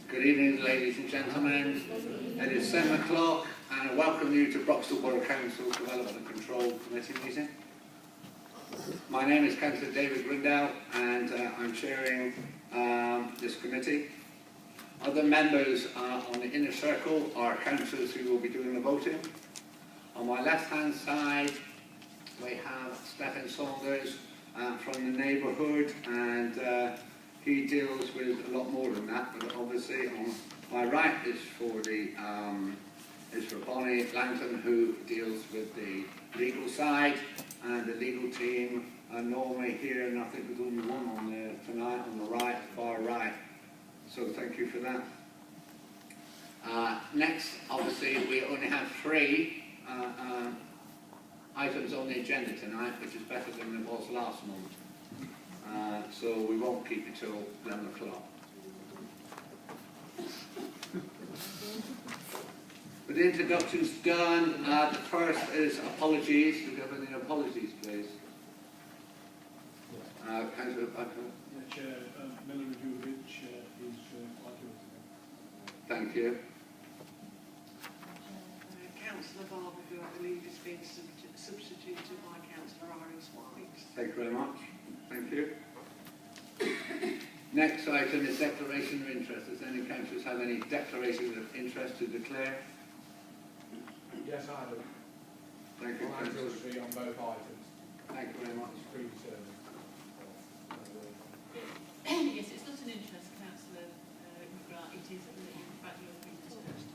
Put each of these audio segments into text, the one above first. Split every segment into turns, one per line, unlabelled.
Good evening, ladies and gentlemen. It is 7 o'clock and I welcome you to Broxtowe Borough Council Development and Control Committee meeting. My name is Councillor David Grindell and I'm chairing this committee. Other members on the inner circle are councillors who will be doing the voting. On my left-hand side, we have Stephen Saunders from the neighbourhood, and he deals with a lot more than that. But obviously, on my right is for Bonnie Langton, who deals with the legal side, and the legal team are normally here, and I think there's only one on there tonight on the right, far right. So thank you for that. Next, obviously, we only have 3 items on the agenda tonight, which is better than it was last month. So we won't keep it till 11 o'clock. With the introductions done, the first is apologies. Do we have any apologies, please? Councillor Buckner.
Chair, Miller Review-Rich is quite ill.
Thank you.
Councillor Barber, who I believe is being substituted by Councillor Iris White.
Thank you very much. Thank you. Next item is declaration of interest. Does any councillors have any declarations of interest to declare?
Yes, I do.
Thank you, Councillor.
On both items.
Thank you very much.
Yes, it's not an interest, Councillor McGrath. It is, in fact, your presentation.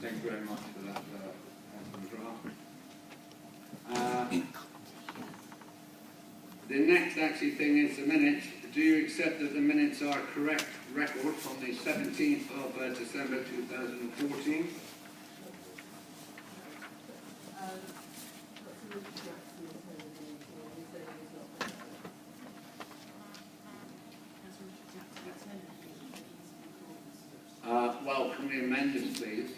Thank you very much for that, Councillor McGrath. The next actually thing is the minutes. Do you accept that the minutes are correct record from the 17th of December 2014? Well, can we amend this, please?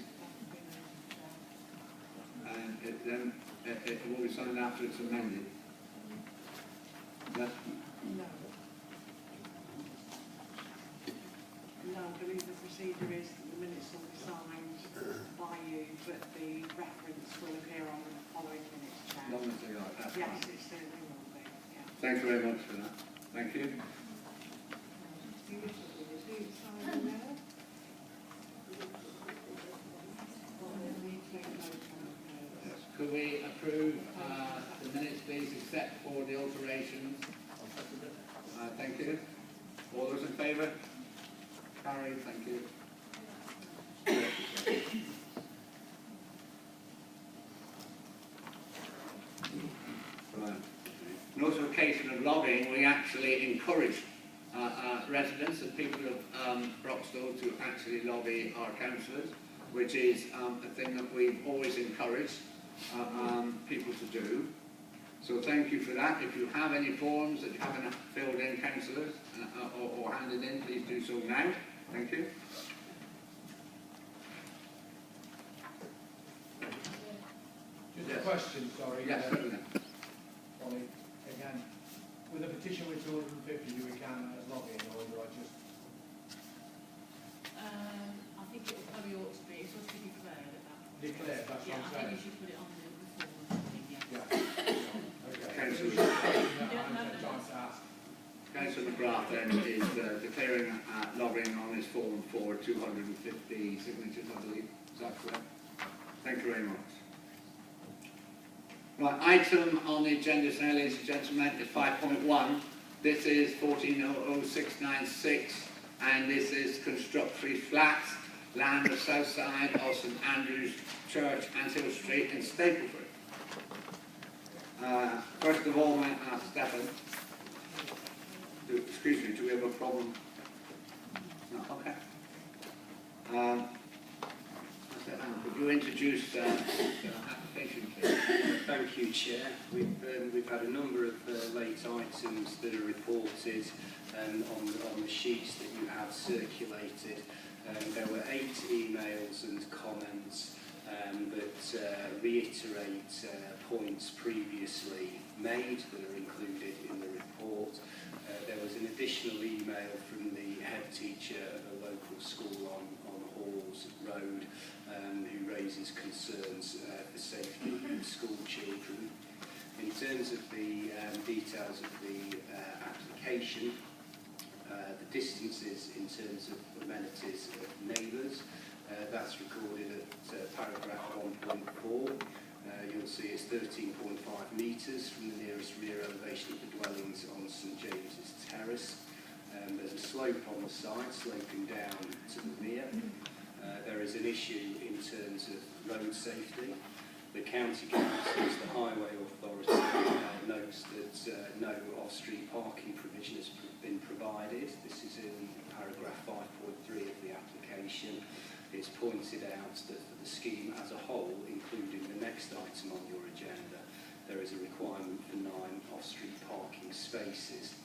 And it will be signed after it's amended.
No. No, I believe the procedure is that the minutes will be signed by you, but the reference will appear on the following minutes, Chair.
Long as they are, that's
yes,
fine.
it certainly will be. Yeah.
Thanks very much for that. Thank you.
Do you sign them now?
Yes. Could we approve the minutes, please, except for the alterations? Thank you. All those in favour? Carried, thank you. Right. Notification of logging, we actually encourage residents and people of Broxtowe to actually lobby our councillors, which is a thing that we've always encouraged people to do. So thank you for that. If you have any forms that you haven't filled in, councillors, or handed in, please do so now. Thank you.
Just a question, sorry.
Yes, certainly.
Ollie, again, with a petition with 250, do we count that as lobbying, or do I just...
I think it probably ought to be. It ought to be declared at that point.
Declared, that's
yeah,
what I'm
I
saying.
think you should put it on the form or something, yeah.
Okay.
Councillor Councillor McGrath then is declaring logging on his form for 250 signatures, I believe. Is that correct? Thank you very much. Right, item on the agenda now, ladies and gentlemen, is 5.1. This is 1400696, and this is construct 3 flats, land the south side of St Andrew's Church, Antill Street in Stapleford. First of all, may I ask Stephen, excuse me, do we have a problem? No, okay. Could you introduce the application, please?
Thank you, Chair. We've had a number of late items that are reported on the sheets that you have circulated. There were 8 emails and comments that reiterate points previously made that are included in the report. There was an additional email from the head teacher of a local school on Halls Road, who raises concerns for safety of school children. In terms of the details of the application, the distances in terms of amenities of neighbours, that's recorded at paragraph 1.4. You'll see it's 13.5 metres from the nearest rear elevation of the dwellings on St James's Terrace. There's a slope on the side, sloping down to the rear. There is an issue in terms of road safety. The County Council, as the Highway Authority, notes that no off-street parking provision has been provided. This is in paragraph 5.3 of the application. It's pointed out that for the scheme as a whole, including the next item on your agenda, there is a requirement for 9 off-street parking spaces.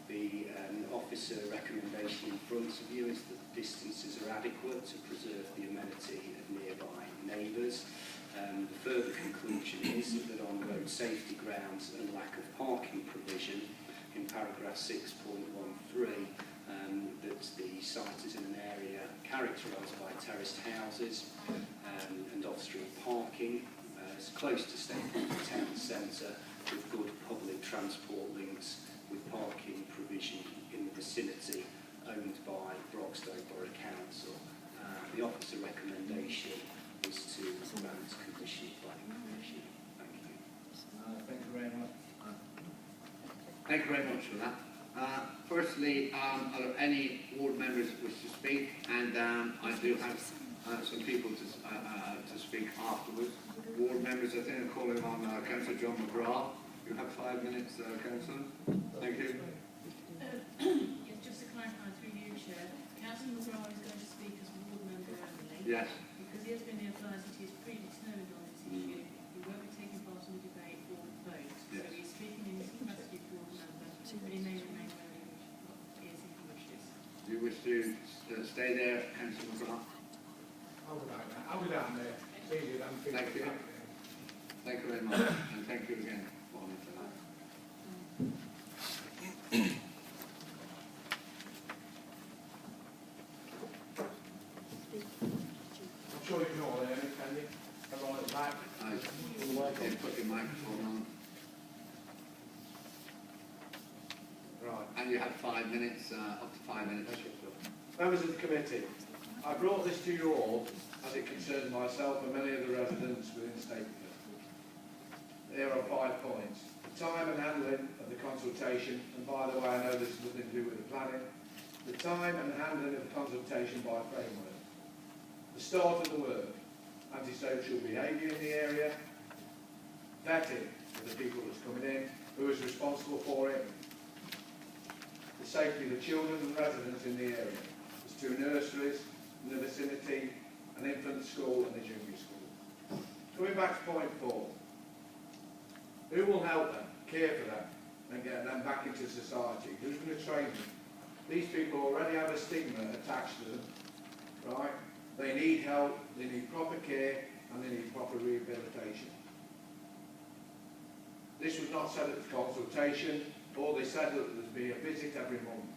The officer recommendation in front of you is that the distances are adequate to preserve the amenity of nearby neighbours. The further conclusion is that on road safety grounds and lack of parking provision, in paragraph 6.13, that the site is in an area characterised by terraced houses and off-street parking. It's close to Stapleford town centre with good public transport links with parking provision in the vicinity owned by Broxtowe Borough Council. The officer recommendation is to grant conditional planning permission. Thank you.
Thank you very much.
Thank you very much for that. Firstly, are there any ward members who wish to speak? And I do have some people to speak afterwards. Ward members, I think I'm calling on Councillor John McGrath. You have 5 minutes, Councillor. Thank you.
Yes, just to clarify through you, Chair, Councillor McGrath is going to speak as ward member only.
Yes.
Because he has been advised that he is predetermined on this issue. He won't be taking part in the debate or the vote.
Yes.
So he's speaking in his capacity as ward member, but he may remain where he is if he wishes.
Do you wish to stay there, Councillor McGrath?
I'll go back there. I'll go down there. It's easier than
Thank you.
back there.
Thank you very much, and thank you again for that.
I'm sure you can all hear me, can you? Everyone at the back.
Okay, put your microphone on.
Right.
And you have 5 minutes, up to 5 minutes.
Members of the committee, I brought this to you all as it concerns myself and many of the residents within Stapleford. There are 5 points. The time and handling of the consultation, and by the way, I know this has nothing to do with the planning. The time and handling of the consultation by framework. The start of the work, antisocial behaviour in the area, vetting of the people that's coming in, who is responsible for it, the safety of the children and residents in the area. There's 2 nurseries in the vicinity, an infant school and a junior school. Going back to point 4, who will help them, care for them, and get them back into society? Who's going to train them? These people already have a stigma attached to them, right? They need help, they need proper care, and they need proper rehabilitation. This was not said at the consultation, or they said that there'd be a visit every month.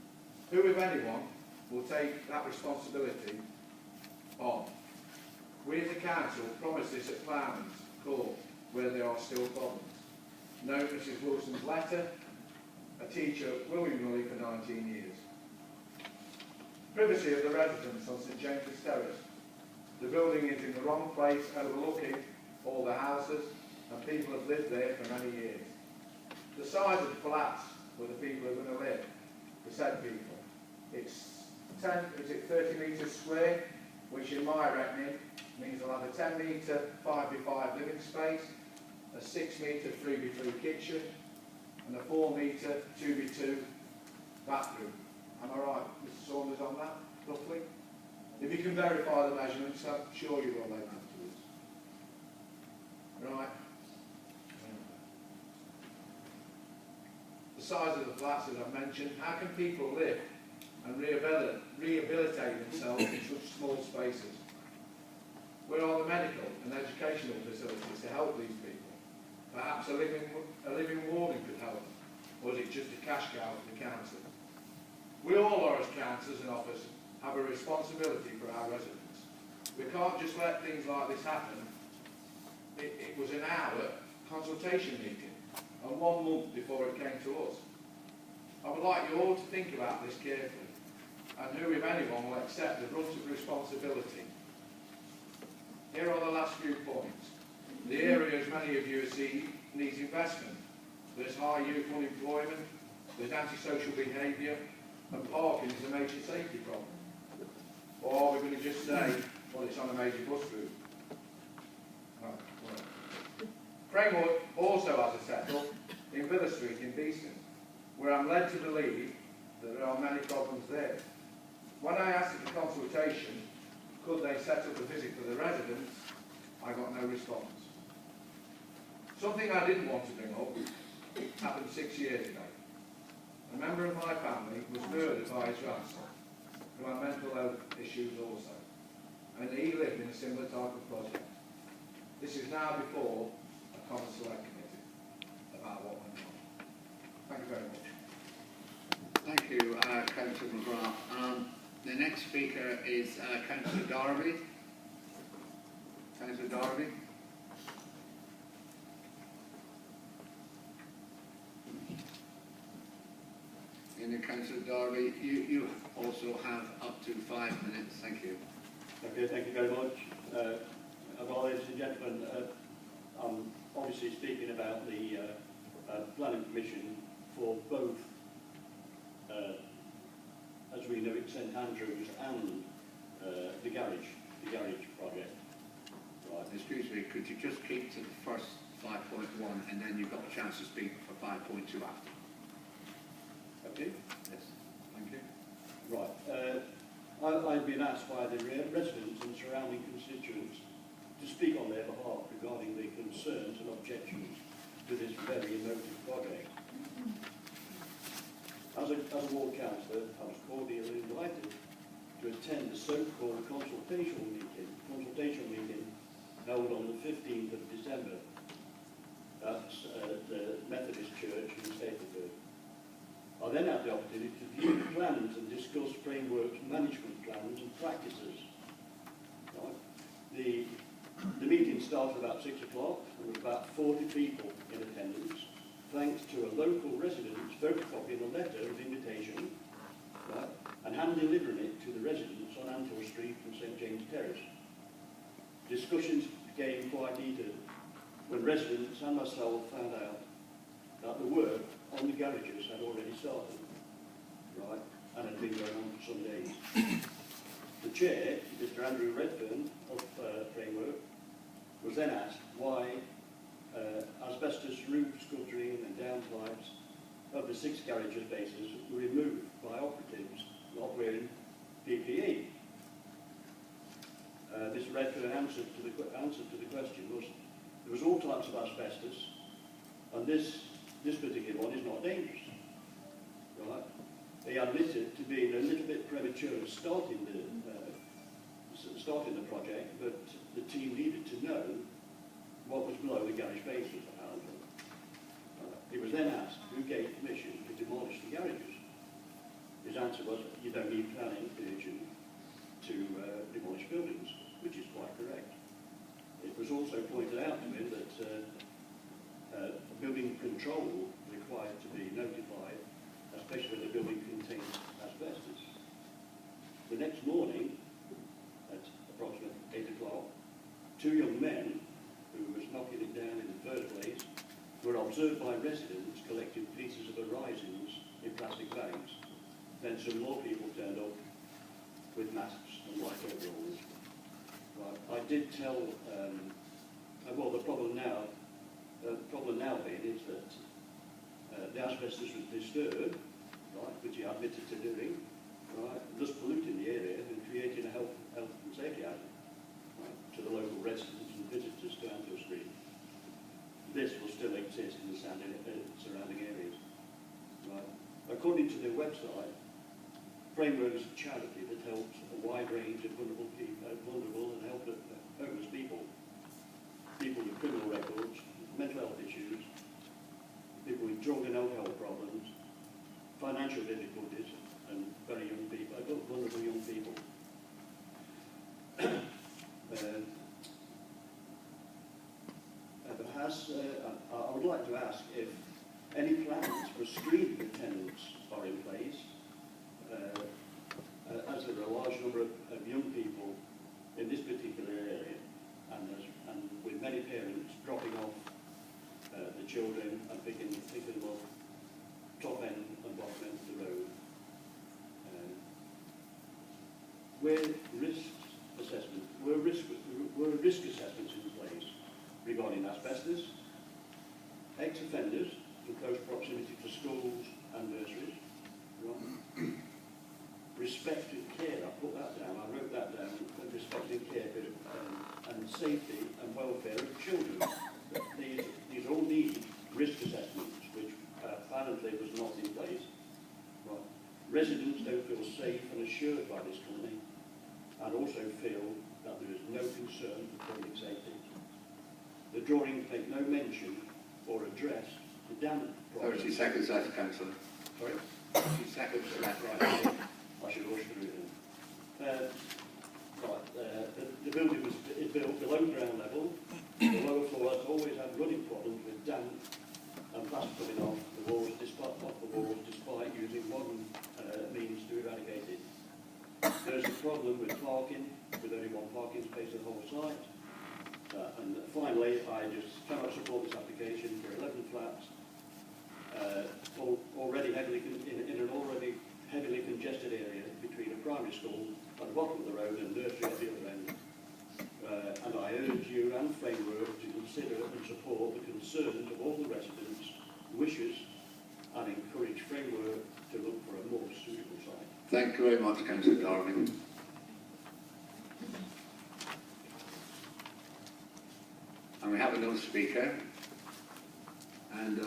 Who, if anyone, will take that responsibility on? We as a council promised this at Plans Court, where there are still problems. Note Mrs Wilson's letter, a teacher willingly for 19 years. Privacy of the residents on St James's Terrace. The building is in the wrong place, overlooking all the houses, and people have lived there for many years. The size of the flats where the people are going to live, the said people, it's 30 metres square, which in my reckoning means they'll have a 10 metre 5x5 living space, a 6 metre 3x3 kitchen, and a 4 metre 2x2 bathroom. Am I right, Mr Saunders, on that, roughly? If you can verify the measurements, I'm sure you will then afterwards. Right. The size of the flats, as I've mentioned, how can people live and rehabilitate themselves in such small spaces? Where are the medical and educational facilities to help these people? Perhaps a living warden could help them, or is it just a cash cow for the council? We all are, as councillors and officers, have a responsibility for our residents. We can't just let things like this happen. It was an hour consultation meeting, and 1 month before it came to us. I would like you all to think about this carefully, and who, if anyone, will accept the brunt of responsibility. Here are the last few points. The area, as many of you have seen, needs investment. There's high youth unemployment, there's antisocial behaviour, and parking is a major safety problem. Or are we going to just say, well, it's on a major bus route? Framework also has a set-up in Villa Street in Beeston, where I'm led to believe that there are many problems there. When I asked at the consultation, could they set up a visit for the residents, I got no response. Something I didn't want to bring up happened 6 years ago. A member of my family was murdered by his grandson, who had mental health issues also, and he lived in a similar type of project. This is now before a common select committee about what went on. Thank you very much.
Thank you, Councillor McGrath. The next speaker is Councillor Darby. Councillor Darby. And then Councillor Darby, you also have up to 5 minutes. Thank you.
Okay, thank you very much. Ladies and gentlemen, I'm obviously speaking about the planning permission for both, as we know it, St Andrews and the garage project.
Right. Excuse me, could you just keep to the first 5.1 and then you've got a chance to speak for 5.2 after?
Okay.
Yes. Thank you.
Right. I've been asked by the residents and surrounding constituents to speak on their behalf regarding the concerns and objections to this very emotive project. As a ward councillor, I was cordially invited to attend the so-called consultation meeting held on the 15th of December at the Methodist Church in Stapleford. I then had the opportunity to view the plans and discuss frameworks, management plans and practices. Right. The meeting started about 6 o'clock and there were about 40 people in attendance, thanks to a local resident's photocopying a letter of invitation, right, and hand delivering it to the residents on Anfield Street and St James Terrace. Discussions became quite heated when residents and myself found out that the work on the garages had already started, right, and had been going on for some days. The chair, Mr Andrew Redfern of Framework, was then asked why asbestos roof sculpturing and downpipes of the 6 garage bases were removed by operatives not wearing PPE. Mr Redfern answer to the question was there was all types of asbestos, and this particular one is not dangerous. Right? They admitted to being a little bit premature at starting the project, but the team needed to know what was below the garage bases. He was then asked who gave permission to demolish the garages. His answer was, you don't need planning permission to demolish buildings, which is quite correct. It was also pointed out to him that building control required to be notified, especially when the building contains asbestos. The next morning, at approximately 8 o'clock, 2 young men, who was knocking it down in the first place, were observed by residents collecting pieces of horizons in plastic bags. Then some more people turned up with masks and white overalls. Right. I did tell, well, the problem now being is that the asbestos was disturbed, right, which he admitted to doing, right, thus polluting the area and creating a health and safety hazard, right, to the local residents and visitors to Anfield Street. This will still exist in the surrounding areas. Right. According to their website, Framework is a charity that helps a wide range of vulnerable and homeless people, people with criminal records, mental health issues, people with drug and alcohol problems, financial difficulties, and very young people, vulnerable young people. I would like to ask if any plans for screening of tenants are in place, as there are a large number of young people in this particular area, and with many parents dropping off the children and picking them up top end and bottom end of the road. Were risk assessments in place regarding asbestos, ex-offenders in close proximity to schools and nurseries, right? Respect and care, I put that down, I wrote that down, respect and care and safety and welfare of children. These all need risk assessments, which apparently was not in place. Right. Residents don't feel safe and assured by this company, and also feel that there is no concern for public safety. The drawings make no mention or address the damage.
30 seconds left, Councillor.
Sorry?
30 seconds left.
Right. I should rush through it. The building is built below ground level. The lower floor has always had running problems with damp and plaster coming off the walls, despite using modern means to eradicate it. There's a problem with parking, with only one parking space in the whole site. And finally, I just cannot support this application for 11 flats, already in an already heavily congested area between a primary school at the bottom of the road and nursery at the other end. And I urge you and Framework to consider and support the concerns of all the residents' wishes and encourage Framework to look for a more suitable site.
Thank you very much, Councillor Darling. And we have another speaker. And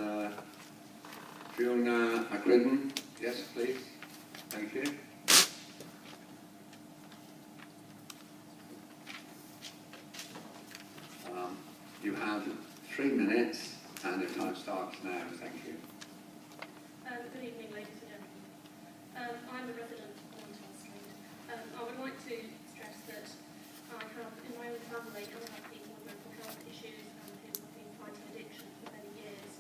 Fiona McGridden, yes, please. Thank you. You have 3 minutes, and your time starts now. Thank you.
Good evening, ladies and gentlemen. I'm a resident of Broxtowe Street. I would like to stress that I have, in my own family, I have people with mental health issues and who have been fighting addiction for many years.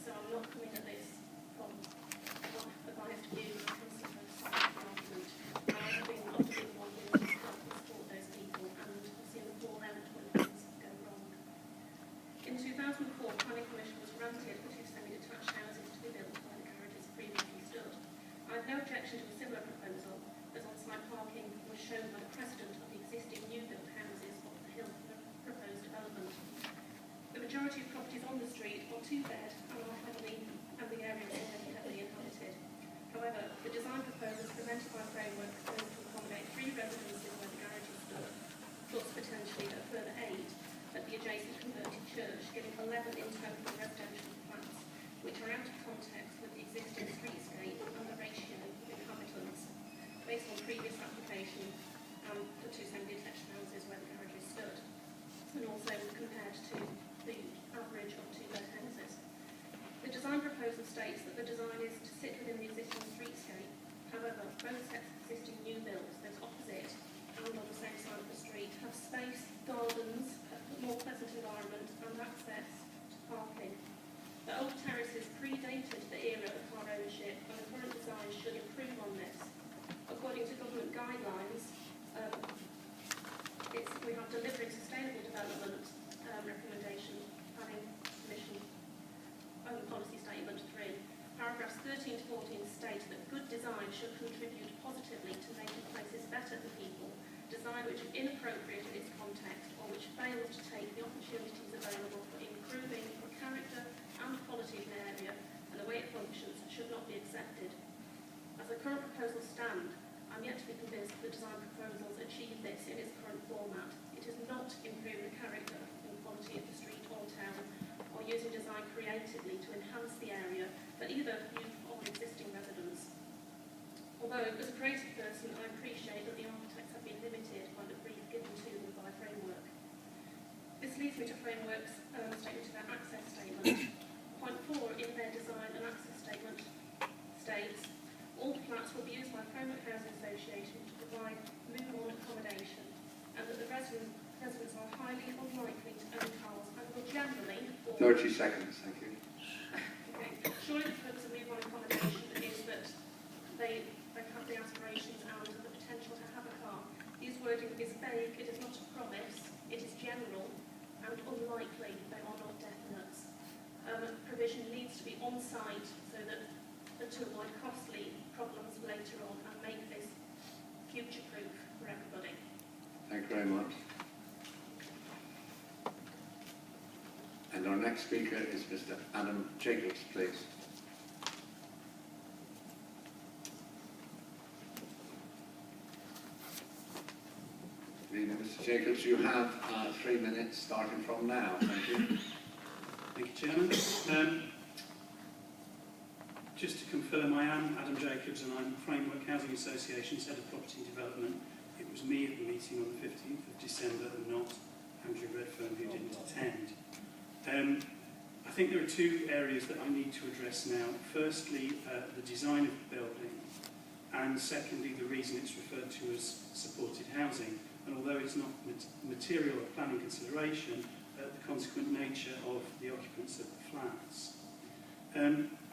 So I'm not coming at this from a biased view. I can see both sides of the argument. I have been often the one who has helped and support those people, and I've seen the fallout when things go wrong. In 2004, planning permission was granted for 2 semi-detached houses to be built where the garages previously stood. I have no objection to a similar proposal, as on-site parking was shown by the precedent of the existing new-built houses off the hill for the proposed development. The majority of properties on the street are 2-bed and the area is already heavily inhabited. However, the design proposals presented by Framework proposed to accommodate 3 residences where the garages stood, plus potentially a further 8 at the adjacent converted church, giving 11 in total residential flats, which are out of context with the existing streetscape and the ratio of inhabitants, based on previous application and the 2 semi-detached houses where the garages stood, and also compared to the average of 2-bed houses. The design proposal states that the design is to sit within the existing streetscape. However, both sets of existing new builds, those opposite and on the same side of the street, have space, gardens, more pleasant environment and access to parking. The old terraces predated the era of car ownership, and the current design should improve on this. According to government guidelines, we have delivering sustainable development recommendation, planning permission, policy statement 3. Paragraphs 13 to 14 state that good design should contribute positively to making places better for people. Design which is inappropriate in its context or which fails to take the opportunities available for improving the character and quality of an area and the way it functions should not be accepted. As the current proposals stand, I'm yet to be convinced that the design proposals achieve this in its current format. It does not improve the character and quality of the street or town, or using design creatively to enhance the area for either new or existing residents. Although, as a creative person, I appreciate that the architects have been limited by the brief given to them by Framework. This leads me to Framework's statement of their access statement. Point 4 in their design and access statement states, all flats will be used by Framework Housing Association to provide move-on accommodation, and that the residents are highly unlikely to own cars and will generally...
30 seconds, thank you.
Okay. Surely the purpose of move-on accommodation is that they have the aspirations and the potential to have a car. This wording is vague, it is not a promise, it is general and unlikely, they are not definite. Provision needs to be on site so that to avoid costly problems later on and make this future-proof for everybody.
Thank you very much. And our next speaker is Mr. Adam Jacobs, please. Good evening, Mr. Jacobs. You have 3 minutes starting from now. Thank you.
Thank you, Chairman. Just to confirm, I am Adam Jacobs and I'm Framework Housing Association's Head of Property Development. It was me at the meeting on the 15th of December and not Andrew Redfern, who didn't attend. I think there are 2 areas that I need to address now. Firstly, the design of the building, and secondly, the reason it's referred to as supported housing. And although it's not material or planning consideration, the consequent nature of the occupants of the flats.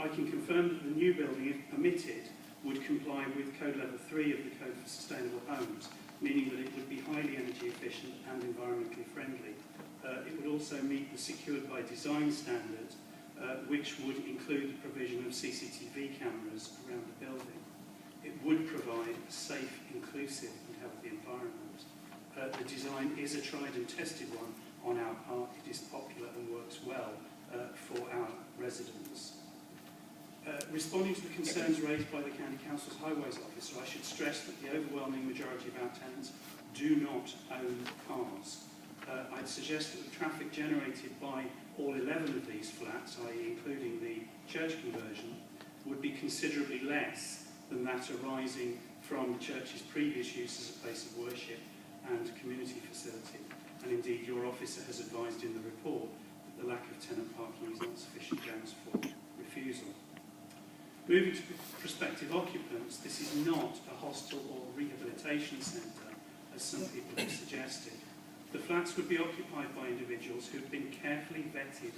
I can confirm that the new building, if permitted, would comply with Code Level 3 of the Code for Sustainable Homes, meaning that it would be highly energy efficient and environmentally friendly. It would also meet the secured by design standard, which would include the provision of CCTV cameras around the building. It would provide a safe, inclusive and healthy environment. The design is a tried and tested one on our part. It is popular and works well for our residents. Responding to the concerns raised by the County Council's Highways Officer, I should stress that the overwhelming majority of our tenants do not own cars. I'd suggest that the traffic generated by all 11 of these flats, i.e. including the church conversion, would be considerably less than that arising from the church's previous use as a place of worship and community facility. And indeed, your officer has advised in the report that the lack of tenant parking is not sufficient grounds for refusal. Moving to prospective occupants, this is not a hostel or rehabilitation centre, as some people have suggested. The flats would be occupied by individuals who have been carefully vetted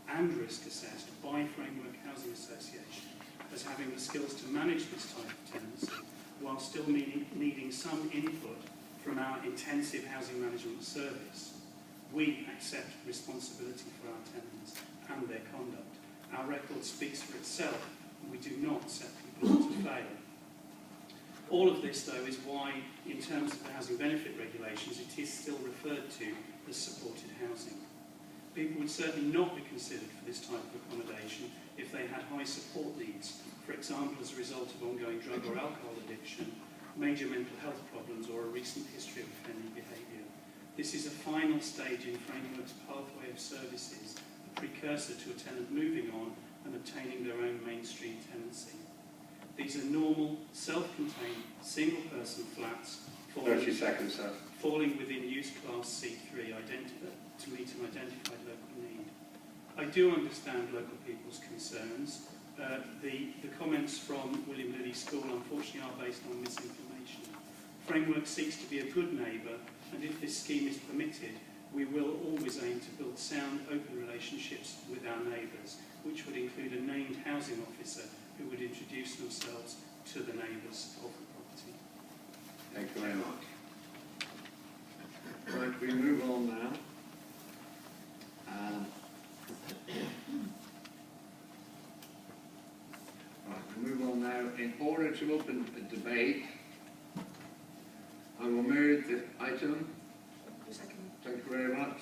and risk assessed by Framework Housing Association as having the skills to manage this type of tenancy, while still needing some input from our intensive housing management service. We accept responsibility for our tenants and their conduct. Our record speaks for itself, and we do not set people up to fail. All of this, though, is why, in terms of the housing benefit regulations, it is still referred to as supported housing. People would certainly not be considered for this type of accommodation if they had high support needs, for example, as a result of ongoing drug or alcohol addiction, major mental health problems, or a recent history of offending behaviour. This is a final stage in Framework's pathway of services, a precursor to a tenant moving on and obtaining their own mainstream tenancy. These are normal, self-contained, single-person flats
30 seconds, sir.
Falling within use class C3 to meet an identified local need. I do understand local people's concerns. The comments from William Lilly School unfortunately are based on misinformation. Framework seeks to be a good neighbour, and if this scheme is permitted, we will always aim to build sound, open relationships with our neighbours, which would include a named housing officer who would introduce themselves to the neighbours of the property.
Thank you very much. Right, we move on now. We move on now. In order to open the debate, I will move the item.
Second.
Thank you very much.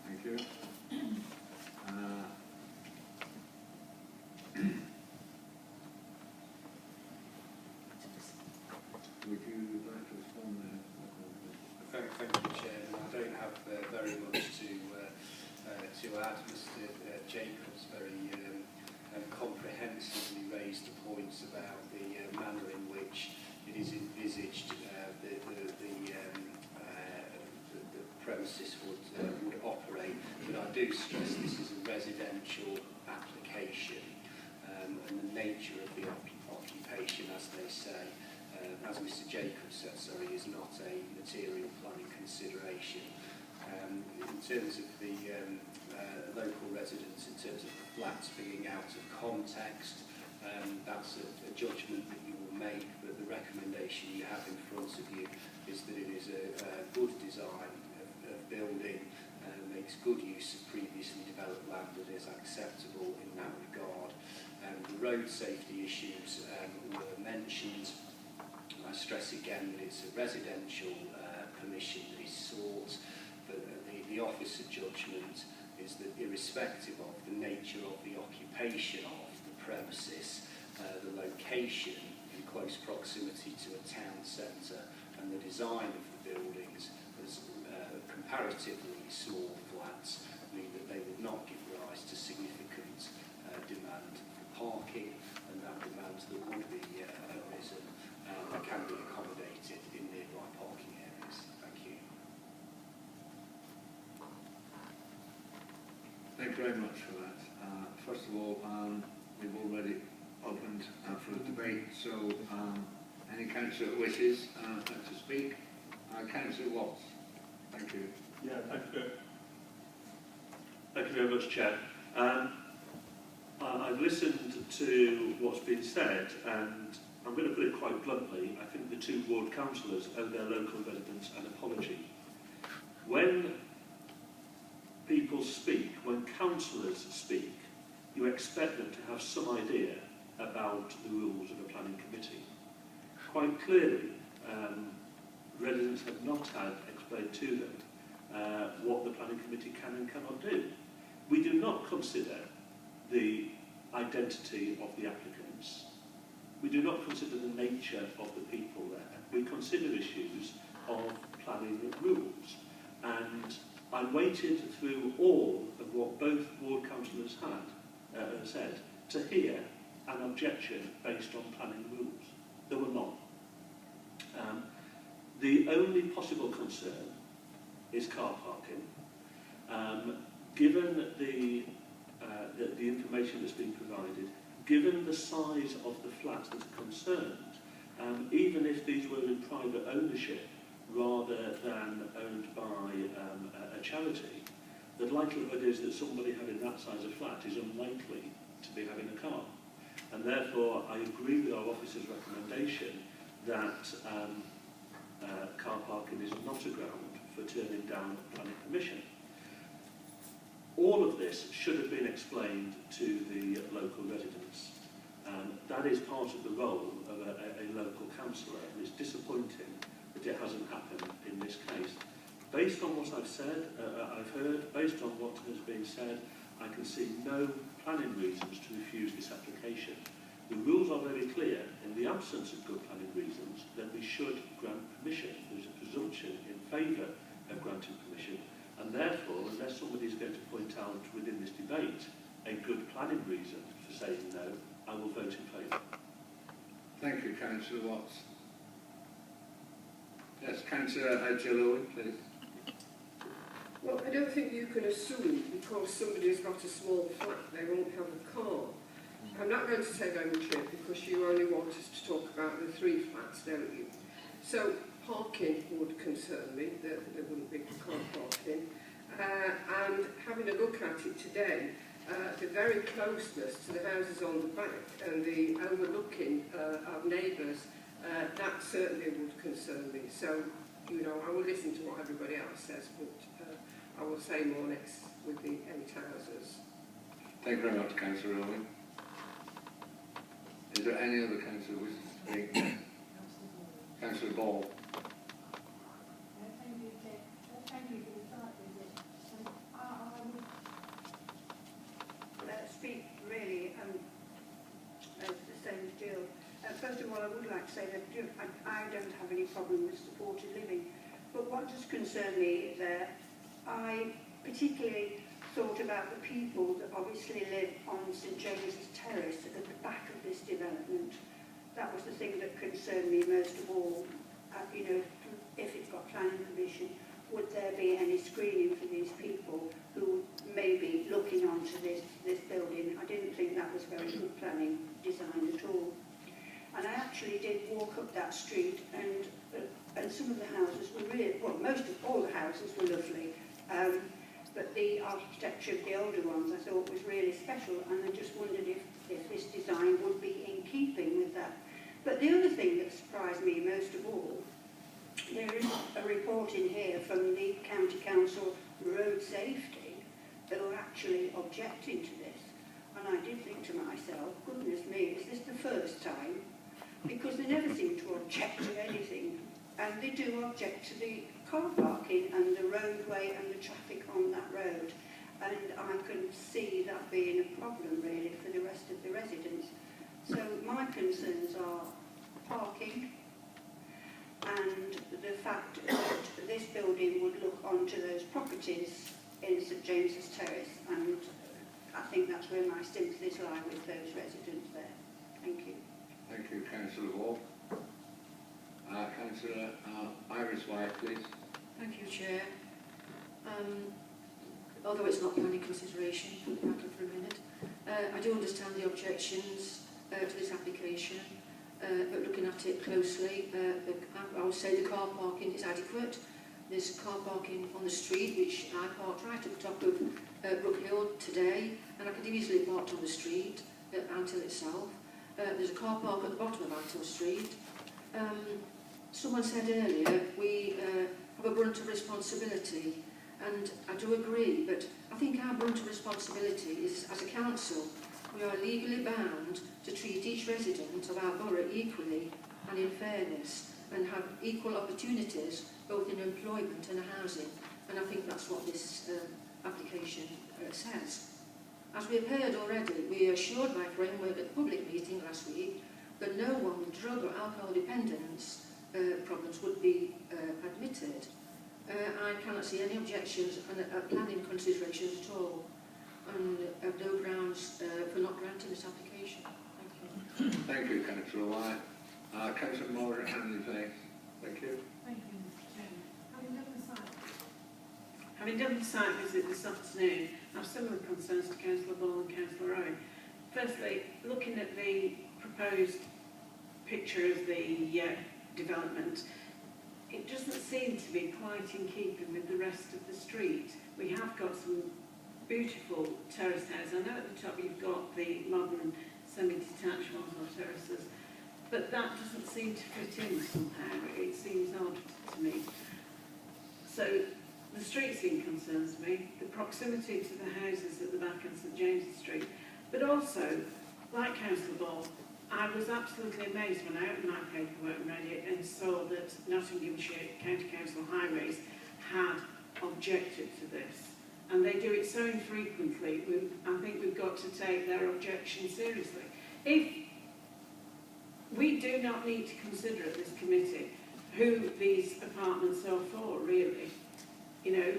Thank you. Would you like to respond there?
Thank you, Chairman. I don't have very much to add. Mr. Jacobs very comprehensively raised the points about the manner in which it is envisaged the premises would operate. but I do stress this is a residential application, and the nature of the occupation, as they say, as Mr Jacobs said, sorry, is not a material planning consideration. In terms of the local residents, in terms of the flats being out of context, that's a judgment that you will make, but the recommendation you have in front of you is that it is a good design of building, makes good use of previously developed land that is acceptable in that regard. The road safety issues were mentioned. I stress again that it's a residential permission that is sought, but the officer judgment is that irrespective of the nature of the occupation of the premises, the location in close proximity to a town centre and the design of the buildings as comparatively small flats mean that they would not give rise to significant demand for parking, and that demand that would be arisen can be accommodated in nearby parking areas. Thank you.
Thank you very much for that. First of all, we've already opened for a debate, so any councillor who wishes to speak, Councillor Watts. Thank you.
Yeah, thank you very much, Chair. I've listened to what's been said, and I'm going to put it quite bluntly. I think the two ward councillors owe their local residents an apology. When people speak, when councillors speak, you expect them to have some idea about the rules of a planning committee. Quite clearly, residents have not had explained to them what the planning committee can and cannot do. We do not consider the identity of the applicants. We do not consider the nature of the people there. We consider issues of planning rules. And I waited through all of what both ward councillors had said to hear an objection based on planning rules. There were none. The only possible concern is car parking. Given the information that's been provided, given the size of the flats that are concerned, even if these were in private ownership rather than owned by a charity, the likelihood is that somebody having that size of flat is unlikely to be having a car. And therefore, I agree with our officer's recommendation that car parking is not a ground for turning down planning permission. All of this should have been explained to the local residents. That is part of the role of a local councillor, and it's disappointing that it hasn't happened in this case. Based on what I've said, I've heard, based on what has been said, I can see no planning reasons to refuse this application. The rules are very clear. In the absence of good planning reasons, then we should grant permission. There's a presumption in favour of granting permission, and therefore, unless somebody is going to point out within this debate a good planning reason for saying no, I will vote in favour.
Thank you, Councillor Watts. Yes, Councillor Jill, please.
Well, I don't think you can assume because somebody's got a small flat they won't have a car. I'm not going to say very much here because you only want us to talk about the 3 flats, don't you? So parking would concern me, that there wouldn't be car parking. And having a look at it today, the very closeness to the houses on the back and the overlooking of neighbours, that certainly would concern me. So, you know, I will listen to what everybody else says, but I will say more next with the 8 houses.
Thank you very much, Councillor Owen. Is there any other councillor who wishes to speak? Councillor Ball.
Thank you for the start visit. I would speak really as the same as Jill. First of all, I would like to say that I don't have any problem with supported living, but what does concern me is that I particularly thought about the people that obviously live on St James's Terrace at the back of this development. That was the thing that concerned me most of all, you know, if it's got planning permission. would there be any screening for these people who may be looking onto this building? I didn't think that was very good planning design at all. And I actually did walk up that street, and some of the houses were really, well, most of all the houses were lovely. But the architecture of the older ones I thought was really special, and I just wondered if this design would be in keeping with that. But the other thing that surprised me most of all, there is a report in here from the County Council Road Safety that are actually objecting to this. And I did think to myself, goodness me, is this the first time? Because they never seem to object to anything. And they do object to the car parking and the roadway and the traffic on that road. And I can see that being a problem really for the rest of the residents. So my concerns are parking and the fact that this building would look onto those properties in St James's Terrace, and I think that's where my sympathies lie with those residents there. Thank you.
Thank you, Councillor Wall. Councillor Iris White, please.
Thank you, Chair. Although it's not planning consideration, put it back up for a minute. I do understand the objections to this application, but looking at it closely, I would say the car parking is adequate. There's car parking on the street, which I parked right at the top of Brook Hill today, and I could have easily parked on the street at Anthill itself. There's a car park at the bottom of Anthill Street. Someone said earlier we have a brunt of responsibility, and I do agree, but I think our brunt of responsibility is, as a council, we are legally bound to treat each resident of our borough equally and in fairness, and have equal opportunities both in employment and housing, and I think that's what this application says. As we have heard already, we assured by framework at the public meeting last week that no one with drug or alcohol dependence problems would be admitted. I cannot see any objections and planning considerations at all, and have no grounds for not granting this application. Thank you.
Thank you, Councillor White. Councillor Moore at Hanley Place. Thank you.
Thank you, Mr Chairman. Having done the site visit this afternoon, I have similar concerns to Councillor Ball and Councillor Owen. Firstly, looking at the proposed picture of the development, it doesn't seem to be quite in keeping with the rest of the street. We have got some beautiful terraced houses. I know at the top you've got the modern semi-detached ones or terraces, but that doesn't seem to fit in somehow. It seems odd to me. So the street scene concerns me, the proximity to the houses at the back of St James's Street, but also, like Councillor Ball, I was absolutely amazed when I opened my paperwork and read it and saw that Nottinghamshire County Council Highways had objected to this. And they do it so infrequently, I think we've got to take their objection seriously. If we do not need to consider at this committee who these apartments are for, really. You know,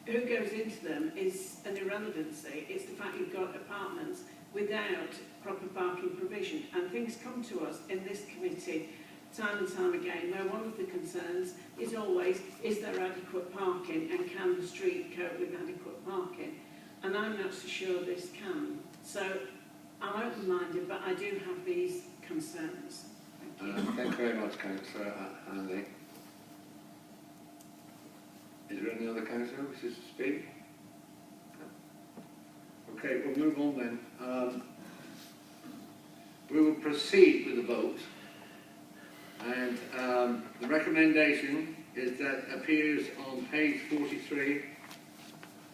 who goes into them is an irrelevancy. It's the fact you've got apartments without proper parking provision. And things come to us in this committee time and time again where one of the concerns is always, is there adequate parking and can the street cope with adequate parking? And I'm not so sure this can. So I'm open-minded, but I do have these concerns. Thank you.
Thank you very much, Councillor Hanley. Is there any other councillor who wishes to speak? No. Okay, we'll move on then. We will proceed with the vote, and the recommendation is that appears on page 43,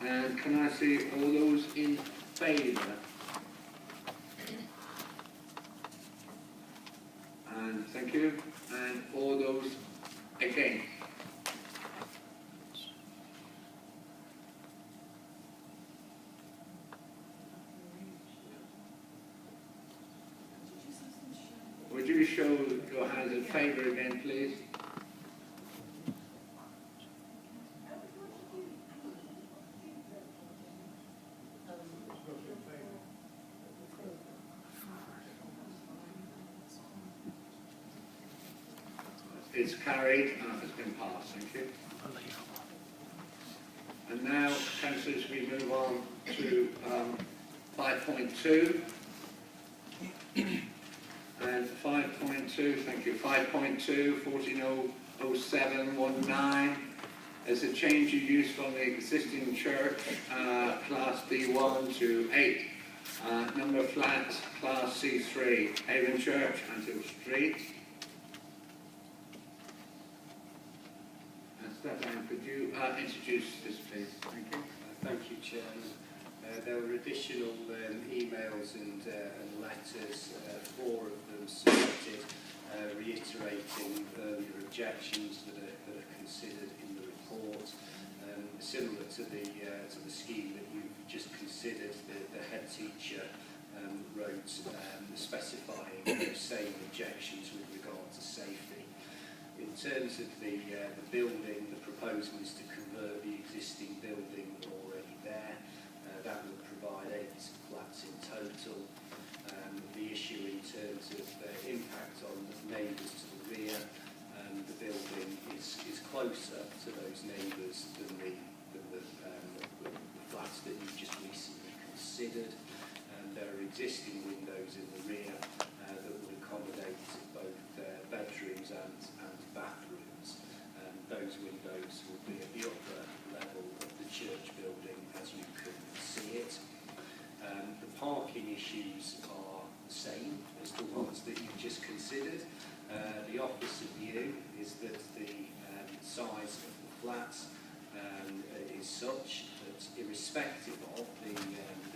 and can I see all those in favour? And thank you, and all those against? Would you show your hands in favour again, please? It's carried and it's been passed. Thank you. And now, councillors, we move on to 5.2. And 5.2, thank you, 5.2, 140719 is a change of use from the existing church, Class D1 to 8. Number of flats, Class C3, Haven Church, Antill Street. Stefan, could you introduce this, please? Thank you.
Thank you, Chairman. There were additional emails and letters, 4 of them submitted, reiterating earlier objections that are considered in the report. Similar to the scheme that you've just considered, the head teacher wrote specifying those same objections with regard to safety. In terms of the building, the proposal is to convert the existing building already there. That would provide 8 flats in total. The issue in terms of impact on neighbours to the rear, the building is closer to those neighbours than the flats that you've just recently considered. There are existing windows in the rear that would accommodate both bedrooms and bathrooms. Those windows will be at the upper level of the church building as you can see it. The parking issues are the same as the ones that you've just considered. The opposite view is that the size of the flats is such that, irrespective of the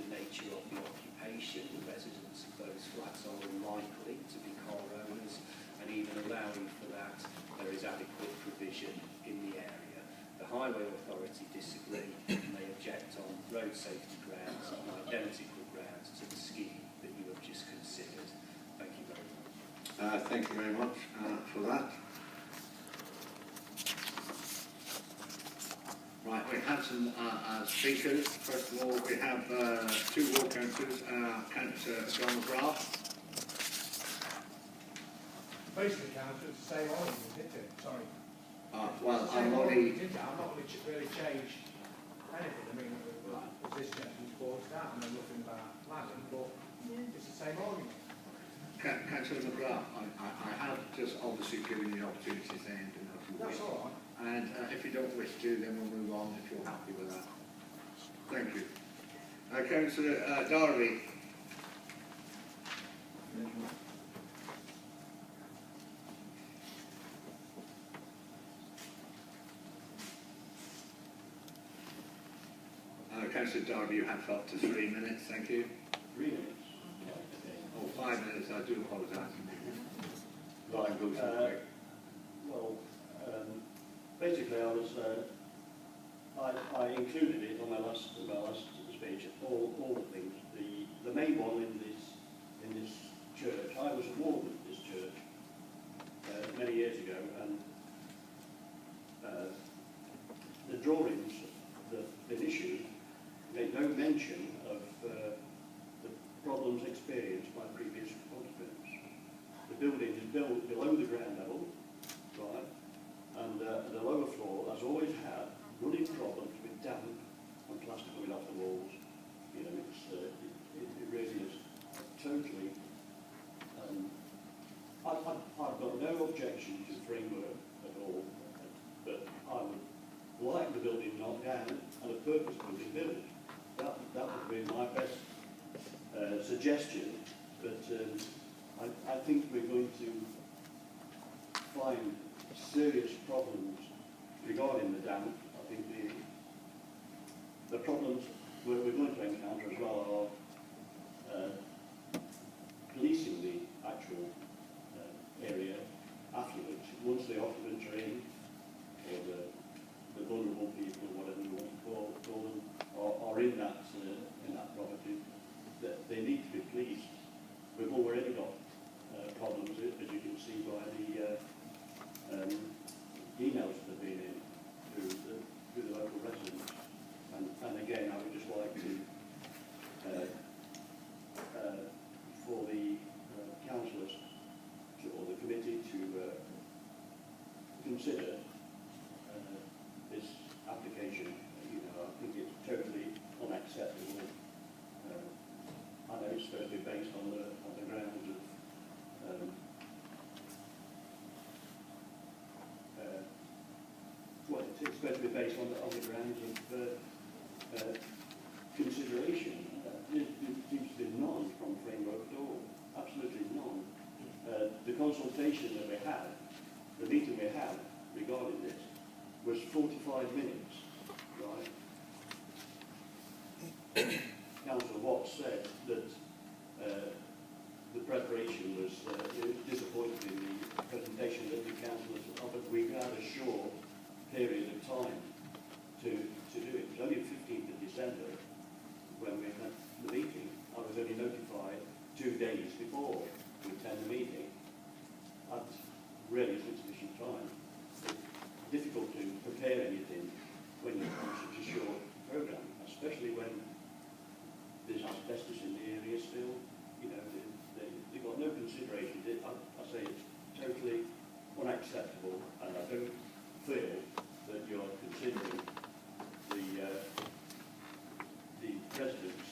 nature of the occupation, the residents of those flats are unlikely to be car owners, and even allowing for that, there is adequate provision in the area. The Highway Authority disagree, and they object on road safety grounds and identical grounds to the scheme that you have just considered. Thank you very much.
Thank you very much for that. Right, we have some speakers. First of all, we have 2 ward councillors, Councillor John McGrath.
Basically, Councillor, it's the same argument, isn't it? Sorry.
Well,
I'm
I'm
not
already...
really changed anything. I mean, this gentleman's brought it out and I'm looking about planning, but it's the same argument.
Councillor McGrath, I have just obviously given you the opportunity to say anything else you wish.
That's all right.
And if you don't wish to, then we'll move on if you're happy with that. Thank you. Councillor Darby. Councillor Darby, you have up to 3 minutes, thank you.
3 minutes?
Oh, 5 minutes, I do apologise.
Right, well, basically I included it on my last speech, all the things. The main one in this church, I was a warden of this church many years ago, and the drawings that have been issued make no mention of the problems experienced by previous occupants. The building is built below the ground level, right, and the lower floor has always had running problems with damp and plaster coming off the walls. You know, it really is totally. I've got no objection to the framework at all, but I would like the building knocked down and a purpose-building built. That would be my best suggestion, but I think we're going to find serious problems regarding the damp. I think the problems we're going to encounter as well are policing the actual area afterwards. Once the occupants are in, or the vulnerable people, whatever you want to call them, are in that property, that they need to be policed. We've already got problems, as you can see by the emails that have been in through the local residents. And again, I would just like to for the councillors or the committee to consider this application. You know, based on the grounds of well, it's supposed to be based on the grounds of consideration. There seems to be none from Framework at all. Absolutely none. The consultation that we had, the meeting we had regarding this, was 45 minutes, right? Councillor Watts said that the preparation was disappointing in the presentation that the councillors offered. We had a short period of time to do it. It was only the 15th of December when we had the meeting. I was only notified 2 days before we attend the meeting. That's really insufficient time. It's difficult to prepare anything when you're on such a short programme, especially when there's asbestos in the area still. You know, they've got no consideration. I say it's totally unacceptable, and I don't feel that you're considering the residents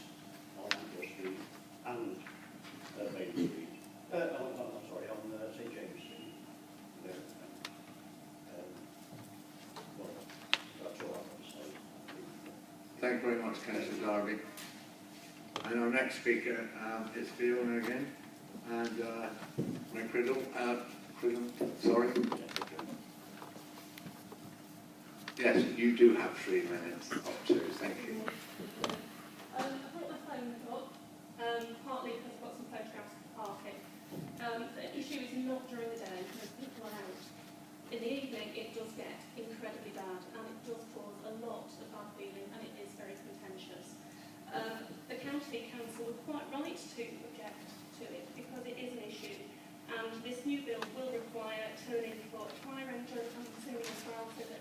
on Angel Street and Main Street. I'm sorry, on St James Street. You know, well, that's all I want to say.
Thank you very much, Councillor Darby. And our next speaker is Fiona again, and Criddle, sorry. Yes, you do have 3 minutes up to, thank you.
I brought my phone up, partly because I've got some photographs of parking. The issue is not during the day, because people are out. In the evening, it does get incredibly bad, and it does cause a lot of bad feeling, and it is very contentious. The County Council were quite right to object to it, because it is an issue, and this new bill will require turning for fire engine and consumer as well, so that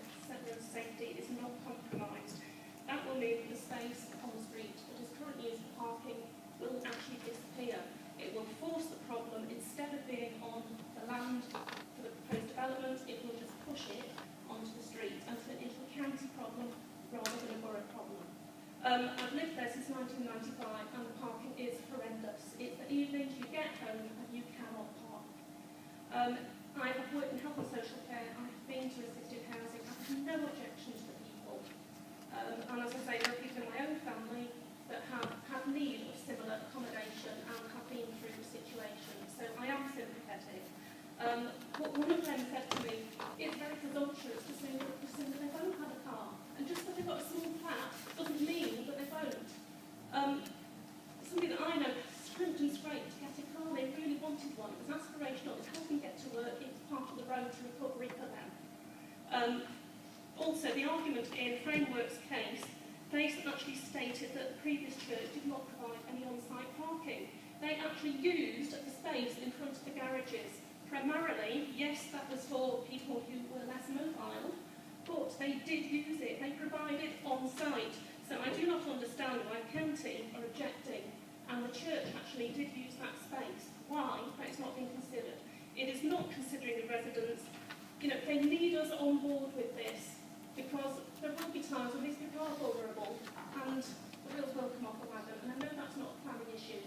safety is not compromised. That will mean the space on the street that is currently used for parking will actually disappear. It will force the problem, instead of being on the land for the proposed development, it will just push it onto the street and turn it into a county problem rather than a borough problem. I've lived there since 1995, and the parking is horrendous. It's the evenings you get home and you cannot park. I have worked in health and social care. I've been to assisted housing. I have no objection to the people. And as I say, there are people in my own family that have need of similar accommodation and have been through the situation. So I am sympathetic. What one of them said to me, it's very presumptuous to assume that they won't have a car. And just because they've got a small flat doesn't mean that they won't. Something that I know, scrimped and scraped to get a car, they really wanted one. It was aspirational, it helped them get to work, it's part of the road to recovery for them. Also, the argument in Framework's case, they actually stated that the previous church did not provide any on-site parking. They actually used the space in front of the garages. Primarily, yes, that was for people who were less mobile, but they did use it. They provided on-site. So I do not understand why County are objecting, and the church actually did use that space. Why? It's not being considered. It is not considering the residents. You know, they need us on board with this, because there will be times when these people are vulnerable, and the wheels will come off the wagon, and I know that's not a planning issue,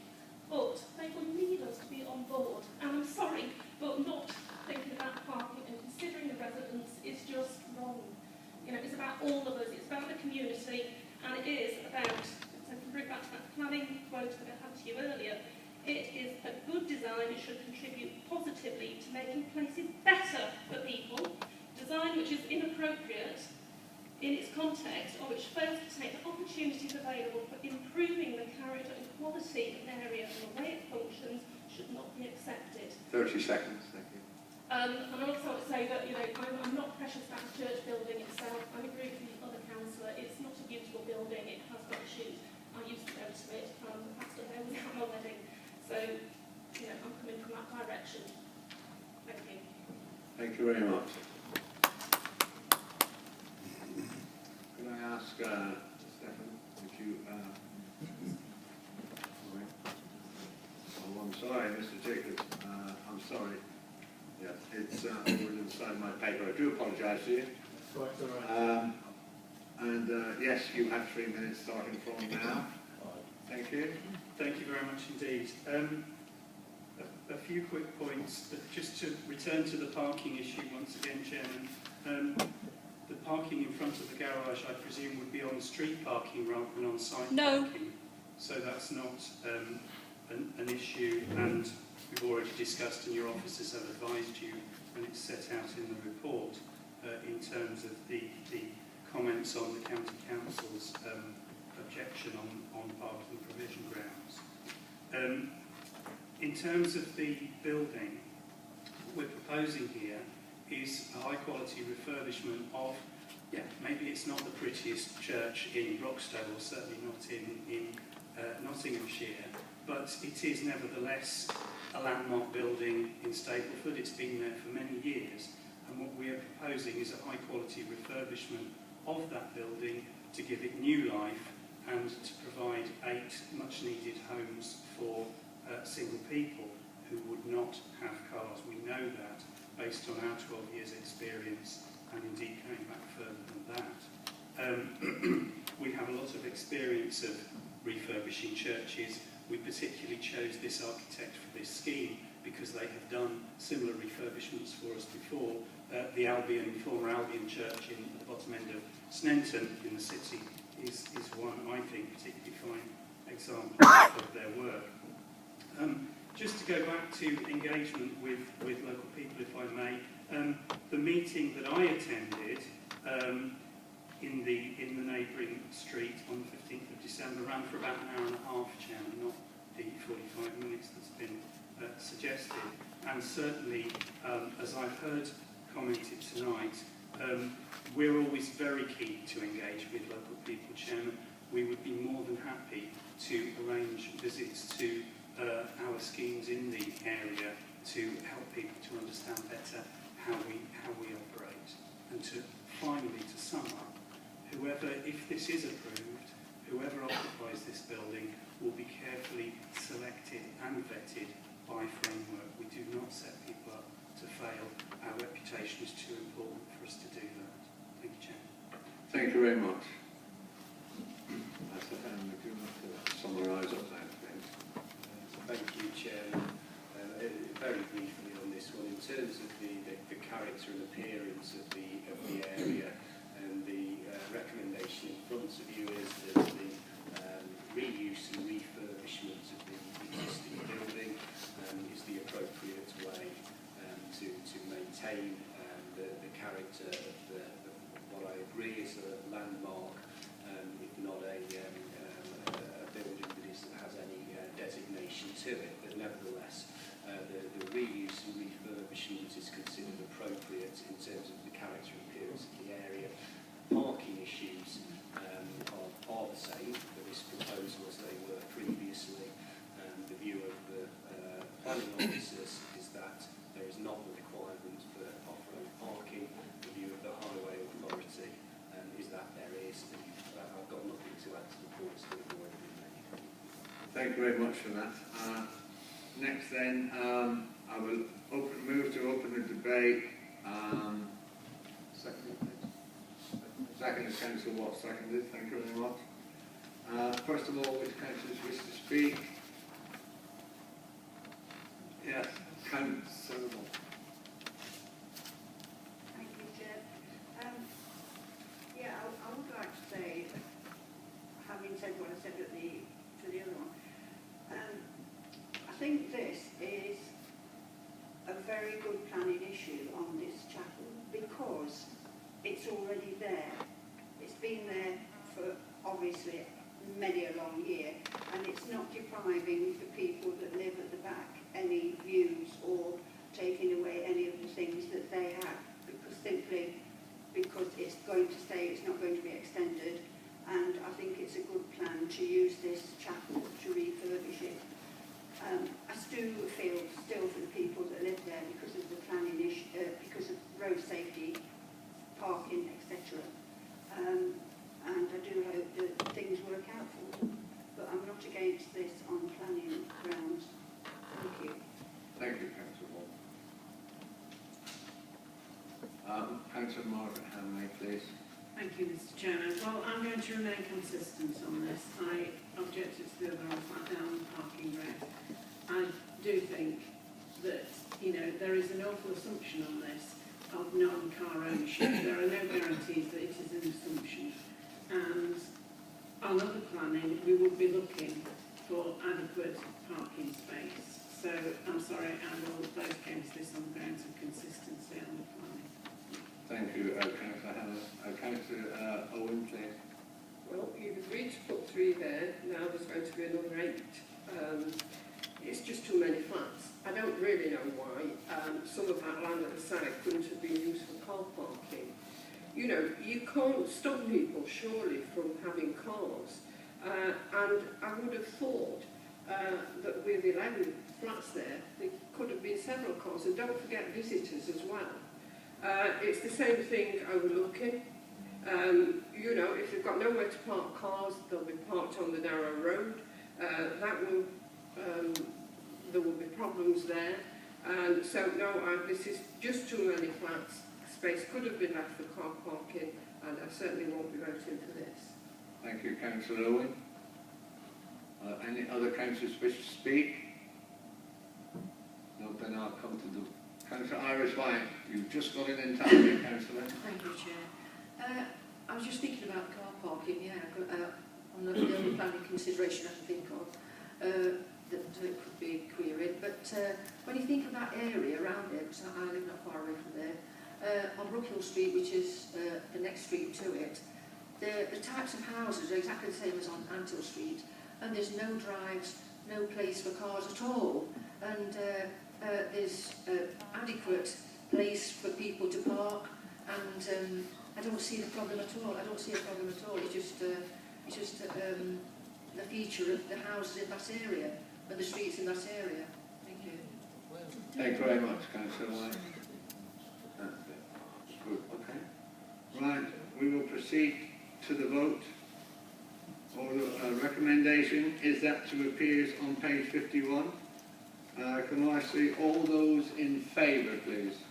but they will need us to be on board. And I'm sorry, but not thinking about parking and considering the residents is just wrong. You know, it's about all of us, it's about the community, and it is about, so I can bring back to that planning quote that I had to you earlier, it is a good design. It should contribute positively to making places better for people. Design which is inappropriate in its context, or which fails to take the opportunities available for improving the character and quality of an area and the way it functions should not be accepted.
30 seconds, thank you.
And I also want to say that, you know, I'm not precious about the church building itself. I agree with the other councillor. It's not a beautiful building. It has got issues. I used to go to it. The pastor there was at my wedding. So, you know, I'm coming from that direction. Thank you.
Thank you very much. Can I ask Stefan, would you... Oh, I'm sorry, Mr. Jacobs. I'm sorry. Yeah, it's over inside my paper. I do apologise to you.
Quite all right.
And yes, you have 3 minutes starting from now. Thank you.
Thank you very much indeed. A few quick points, but just to return to the parking issue once again, Chairman. The parking in front of the garage, I presume, would be on street parking rather than on site parking. So that's not an issue, and we've already discussed, and your officers have advised you, and it's set out in the report in terms of the comments on the County Council's objection on parking provision grounds. In terms of the building, what we're proposing here is a high quality refurbishment of, maybe it's not the prettiest church in Broxtowe, or certainly not in Nottinghamshire, but it is nevertheless a landmark building in Stapleford. It's been there for many years, and what we are proposing is a high quality refurbishment of that building to give it new life and to provide 8 much needed homes for single people who would not have cars. We know that based on our 12 years experience, and indeed going back further than that. We have a lot of experience of refurbishing churches. We particularly chose this architect for this scheme because they have done similar refurbishments for us before. The former Albion Church in the bottom end of Sneinton in the city is one, I think, particularly fine example of their work. Just to go back to engagement with local people, if I may, the meeting that I attended in the neighbouring street on the 15th of December ran for about an hour and a half, Chairman, not the 45 minutes that's been suggested. And certainly, as I've heard commented tonight, we're always very keen to engage with local people, Chairman. We would be more than happy to arrange visits to our schemes in the area to help people to understand better how we operate. And to finally, to sum up, if this is approved, whoever occupies this building will be carefully selected and vetted by framework. We do not set people up to fail. Our reputation is too important for us to do that. Thank you, Chair.
Thank you very much. Would you like to summarise up that, please?
Thank you, Chairman. Very briefly on this one, in terms of the character and appearance of the area, and the recommendation in front of you is that the reuse and refurbishment of the existing building is the appropriate way to maintain the character of what I agree is a landmark, if not a building that has any designation to it, but nevertheless the reuse and refurbishment is considered appropriate in terms of the character and appearance of the area. Parking issues are the same for this proposal as they were previously. The view of the planning officers is that there is not the requirement for off-road parking. The view of the highway authority is that there is. I've got nothing to add to the points that have already been made.
Thank you very much for that. Next then, I will move to open the debate. Second is Councillor Watt, seconded. Thank you very much. First of all, which councillors wish to speak? Yes, Councillor Watt.
Thank you, Chair. I would like to say, having said what I said to the other one, I think this is a very good planning issue on this chapel because it's already there. It's been there for obviously many a long year, and it's not depriving the people that live at the back any views or taking away any of the things that they have, because it's going to stay, it's not going to be extended, and I think it's a good plan to use this chapel to refurbish it. I do feel still for the people that live there because of the planning issue, because of road safety, parking, etc. And I do hope that things work out for them. But I'm not against this on planning grounds. Thank you.
Thank you, Councillor Watt. Councillor Margaret Hanley, please.
Thank you, Mr Chairman. Well, I'm going to remain consistent on this. I objected to the other one flat down parking rate. I do think that, you know, there is an awful assumption on this of non-car ownership. There are no guarantees that it is an assumption. And on other planning, we would be looking for adequate parking space. So I'm sorry, I will vote against this on grounds of consistency on the planning.
Thank you, Councillor Hannah. Councillor Owen, please.
Well, you've agreed to put 3 there, now there's going to be another 8. It's just too many flats. I don't really know why some of that land at the side couldn't have been used for car parking. You know, you can't stop people surely from having cars. And I would have thought that with 11 flats there could have been several cars. And don't forget visitors as well. It's the same thing overlooking. You know, if they've got nowhere to park cars, they'll be parked on the narrow road. There will be problems there. And so, no, this is just too many flats. Space could have been left for car parking, and I certainly won't be voting for this.
Thank you, Councillor Owen. Any other councillors wish to speak? No, then I'll come to the Councillor Iris White. You've just got in time, Councillor.
Thank you, Chair. I was just thinking about car parking, yeah, on the only planning consideration I can think of that could be queried. But when you think of that area around there, because I live not far away from there, on Brookhill Street, which is the next street to it, the types of houses are exactly the same as on Antill Street, and there's no drives, no place for cars at all, and there's adequate place for people to park, and I don't see the problem at all. I don't see a problem at all. It's just the feature of the houses in that area and the streets in that area. Thank you.
Thank you very much, Councillor White. Good, okay. Right, we will proceed to the vote. All the recommendation is that to appears on page 51. Can I see all those in favour, please?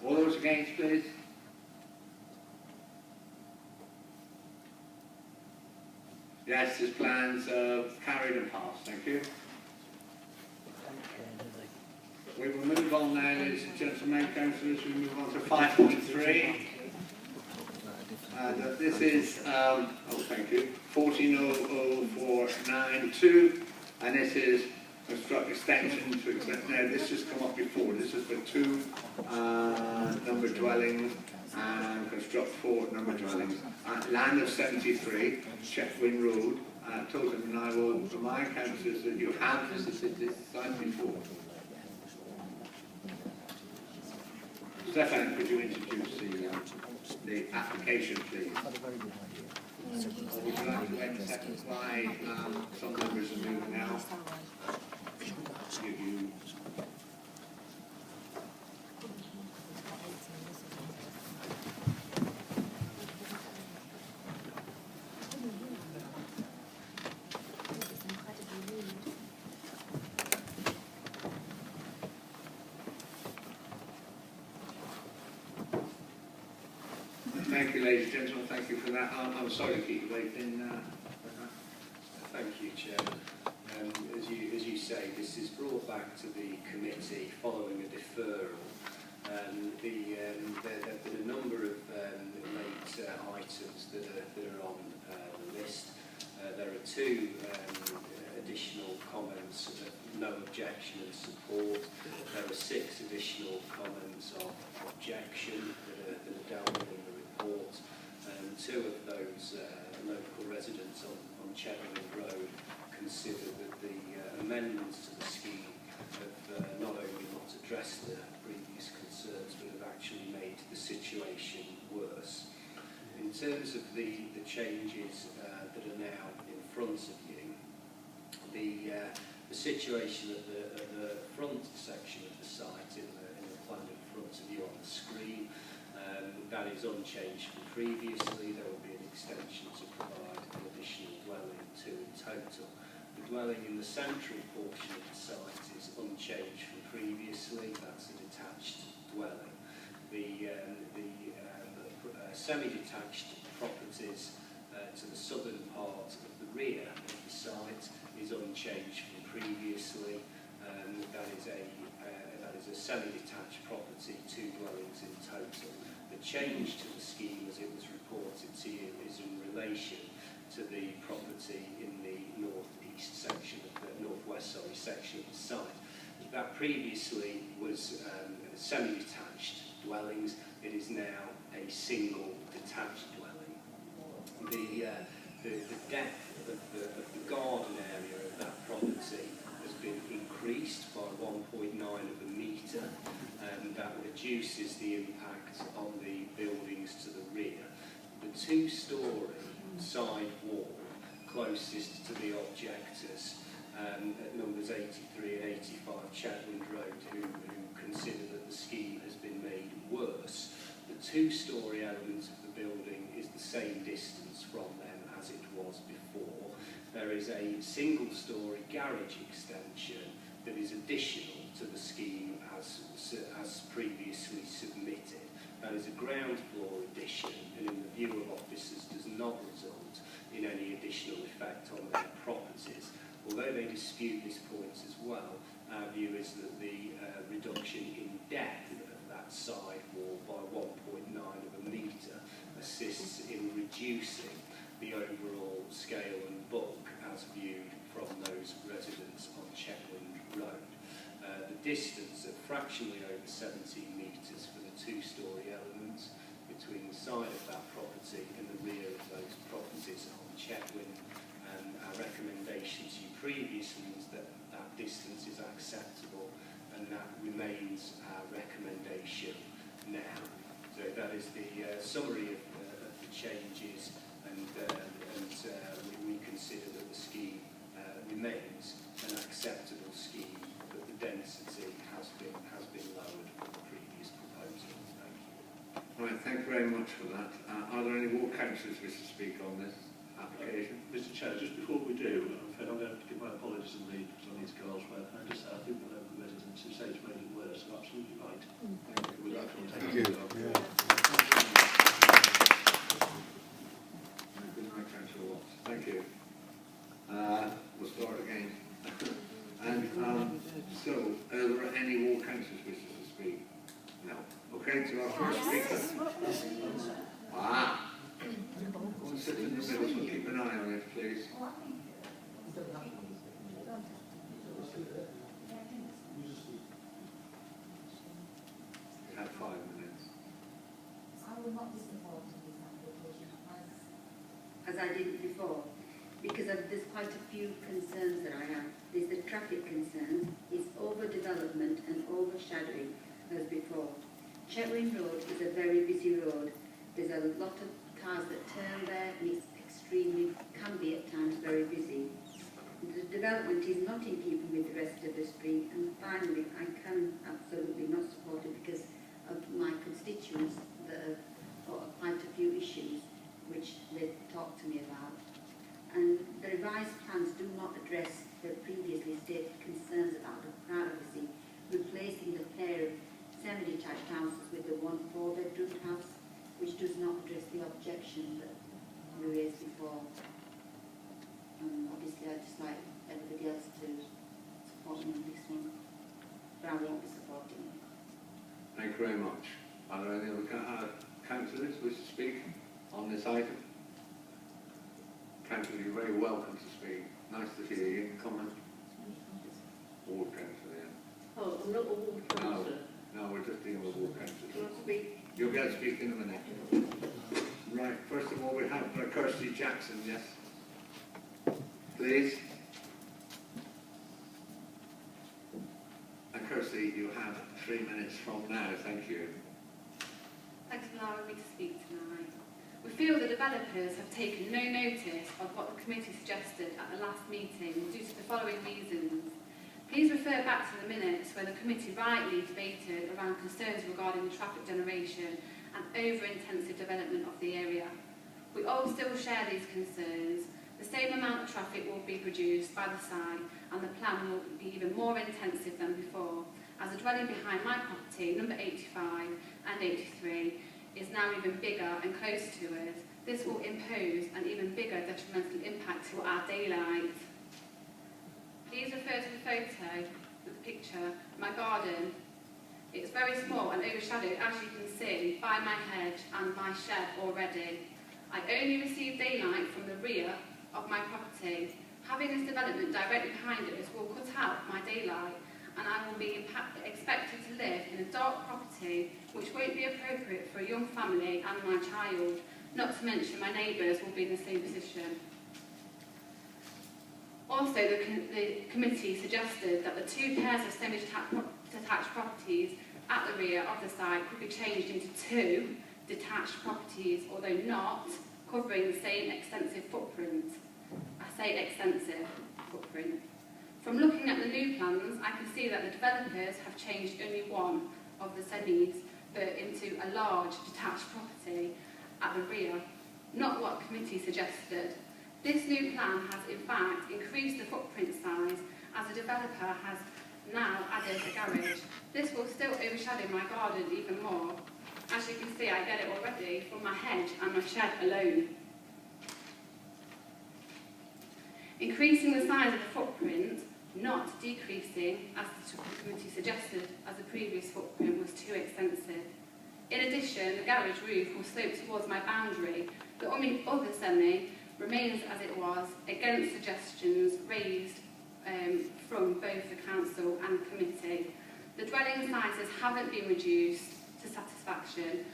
All those against, please? Yes, this plan's carried and passed. Thank you. We will move on now, ladies and gentlemen, councillors. We move on to 5.3. This is, thank you, 14000492, and this is construct extension to accept. Now, this has come up before. This is for 2 number dwellings and construct 4 number dwellings. Land of 73, Chetwynd Road. Totem and I will remind councillors that you have visited this site before. Stefan, could you introduce the application, please? Or would you like to accept why some members are moving out? Give you. Thank you, ladies and gentlemen. Thank you for that. I'm sorry to keep you waiting.
Thank you, Chair. As you say, this is brought back to the committee following a deferral. There have been a number of late items that are on the list. There are 2 additional comments of no objection and support. There are 6 additional comments of objection that are dealt with in the report. 2 of those local residents on Chetwynd Road consider that the amendments to the scheme have not only not addressed the previous concerns but have actually made the situation worse. In terms of the changes that are now in front of you, the situation at the front section of the site in the plan in front of you on the screen, that is unchanged from previously. There will be an extension to provide an additional dwelling, 2 in total. The The dwelling in the central portion of the site is unchanged from previously. That's a detached dwelling. The semi-detached properties to the southern part of the rear of the site is unchanged from previously. That is a semi-detached property, 2 dwellings in total. The change to the scheme as it was reported to you is in relation to the property in the northwest section of the site. That previously was semi-detached dwellings. It is now a single detached dwelling. The depth of the garden area of that property has been increased by 1.9 of a metre, and that reduces the impact on the buildings to the rear. The 2-storey side wall closest to the objectors at numbers 83 and 85 Chetwynd Road, who consider that the scheme has been made worse. The 2-storey element of the building is the same distance from them as it was before. There is a single-storey garage extension that is additional to the scheme as previously submitted. That is a ground floor addition, and in the view of officers does not result in any additional effect on their properties. Although they dispute this point as well, our view is that the reduction in depth of that side wall by 1.9 of a metre assists in reducing the overall scale and bulk as viewed from those residents on Chetwynd Road. The distance of fractionally over 17 metres for the 2-storey elements between the side of that property and the rear of those properties on Chetwynd. Our recommendation to you previously is that that distance is acceptable, and that remains our recommendation now. So that is the summary of the changes, and we consider that the scheme remains an acceptable scheme, but the density has been lowered from the previous proposal. Thank you.
Right, thank you very much for that. Are there any more councillors wish to speak on this application?
Mr Chair, just before we do, I'm afraid I'm going to have to give my apologies and leave because I need to go elsewhere. I think the local residents who say it's made it worse are absolutely right. Thank you. We'll actually take it.
Good night, Councillor Watts. Thank you. We'll start again. And so, are there any more councillors wishes to speak? No. Okay, to our first speaker. Go and sit in the middle, so keep an eye on it, please. You have 5 minutes.
I will not be supporting this application as I did before, because there's quite a few concerns that I have. There's the traffic concerns, it's overdevelopment and overshadowing as before. Chetwynd Road is a very busy road. There's a lot of cars that turn there, and it's can be at times very busy. The development is not in keeping with the rest of the street, and finally I can absolutely not support it because of my constituents that have got quite a few issues which they've talked to me about. And the revised plans do not address the previously stated concerns about the privacy, replacing the pair of semi-detached houses with the 1 4-bedroom house, which does not address the objection that we raised before. Obviously I'd just like everybody else to support me on this one, but I won't be supporting it.
Thank you very much. Are there any other councillors who wish to speak on this item? Councillor, you're very welcome to speak. Nice to hear you. Come on. Ward councillor, yeah.
Oh, I'm not a ward councillor.
No, we're just dealing with ward councillors.
Do you want to speak?
You'll be able to speak in a minute. Right, first of all, we have Kirsty Jackson, yes? Please. And Kirsty, you have 3 minutes from now. Thank you.
Thanks for allowing me to speak tonight. We feel the developers have taken no notice of what the committee suggested at the last meeting due to the following reasons. Please refer back to the minutes where the committee rightly debated around concerns regarding the traffic generation and over-intensive development of the area. We all still share these concerns. The same amount of traffic will be produced by the side, and the plan will be even more intensive than before, as the dwelling behind my property, number 85 and 83, is now even bigger and close to us. This will impose an even bigger detrimental impact to our daylight. Please refer to the photo with the picture, my garden. It's very small and overshadowed, as you can see, by my hedge and my shed already. I only receive daylight from the rear of my property. Having this development directly behind us will cut out my daylight, and I will be expected to live in a dark property which won't be appropriate for a young family and my child, not to mention my neighbours will be in the same position. Also, the committee suggested that the two pairs of semi-detached properties at the rear of the site could be changed into two detached properties, although not covering the same extensive footprint. I say extensive footprint. From looking at the new plans, I can see that the developers have changed only one of the semis, but into a large detached property at the rear, not what the committee suggested. This new plan has in fact increased the footprint size, as the developer has now added a garage. This will still overshadow my garden even more. As you can see, I get it already from my hedge and my shed alone. Increasing the size of the footprint, not decreasing, as the committee suggested, as the previous footprint was too extensive. In addition, the garage roof will slope towards my boundary. The only other semi remains as it was, against suggestions raised from both the council and committee. The dwelling sizes haven't been reduced to satisfaction,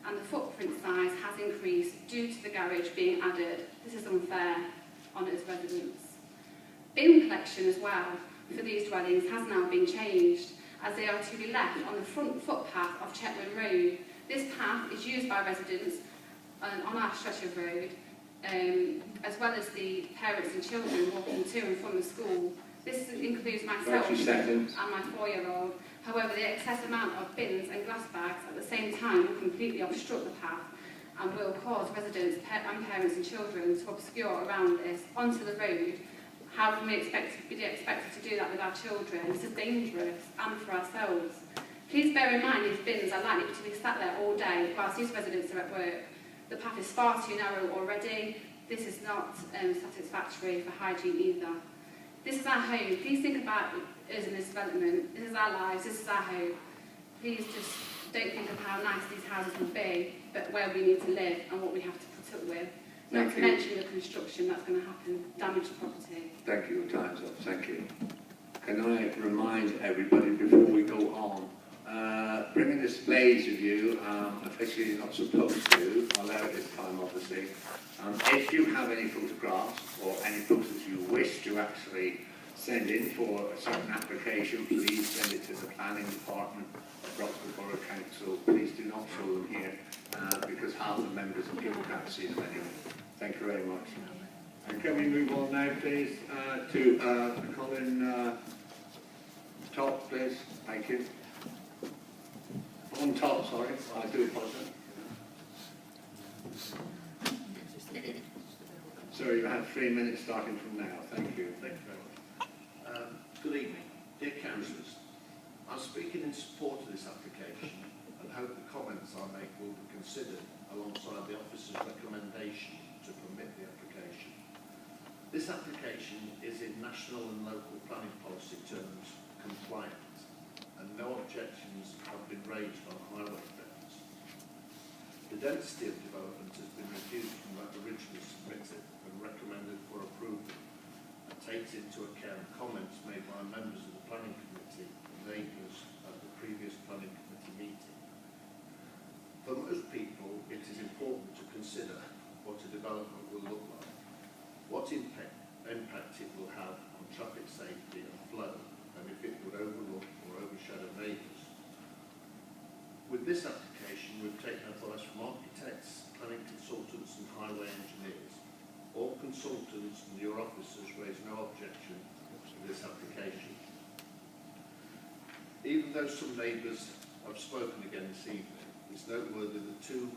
and the footprint size has increased due to the garage being added. This is unfair on its residents. Bin collection as well for these dwellings has now been changed, as they are to be left on the front footpath of Chetwynd Road. This path is used by residents on our stretch of road, as well as the parents and children walking to and from the school. This includes myself and my 4-year-old. However, the excess amount of bins and glass bags at the same time will completely obstruct the path and will cause residents and parents and children to obscure around this onto the road. How can we be expected to do that with our children? This is dangerous, and for ourselves. Please bear in mind these bins are likely to be sat there all day whilst these residents are at work. The path is far too narrow already. This is not satisfactory for hygiene either. This is our home. Please think about us in this development. This is our lives. This is our home. Please just don't think of how nice these houses will be, but where we need to live and what we have to put up with. Not to mention the construction that's going to happen, damage to property.
Thank you. Time's up. Thank you. Can I remind everybody before we go on, bringing displays of you, officially you're not supposed to, allow it this time obviously. If you have any photographs or any photos you wish to actually send in for a certain application, please send it to the planning department of Broxtowe Borough Council. Please do not show them here because half the members and people can't see them anyway. Thank you very much. And can we move on now, please, to Colin Top, please. Thank you. On top, sorry. I do apologise. Sorry, you have 3 minutes starting from now. Thank you.
Thank you very much. Good evening. Dear councillors, I'm speaking in support of this application and hope the comments I make will be considered alongside the officer's recommendation to permit the application. This application is in national and local planning policy terms compliant, and no objections have been raised on highway grounds. The density of development has been reduced from that originally submitted and recommended for approval, and takes into account comments made by members of the planning committee and neighbours at the previous planning committee meeting. For most people, it is important to consider what a development will look like, what impact it will have on traffic safety and flow, and if it would overlook or overshadow neighbours. With this application, we've taken advice from architects, planning consultants and highway engineers. All consultants and your officers raise no objection to this application. Even though some neighbours have spoken again this evening, it's noteworthy that 2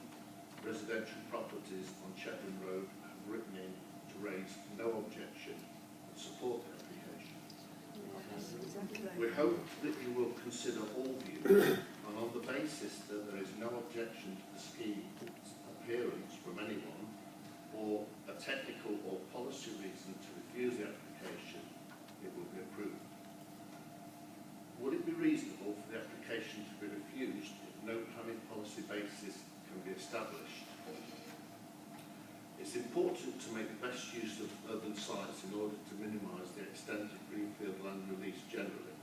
residential properties on Chetwynd Road have written in to to raise no objection and support the application. We hope that you will consider all views, and on the basis that there is no objection to the scheme's appearance from anyone, or a technical or policy reason to refuse the application, it will be approved. Would it be reasonable for the application to be refused if no planning policy basis can be established? It's important to make the best use of urban sites in order to minimise the extent of greenfield land release generally,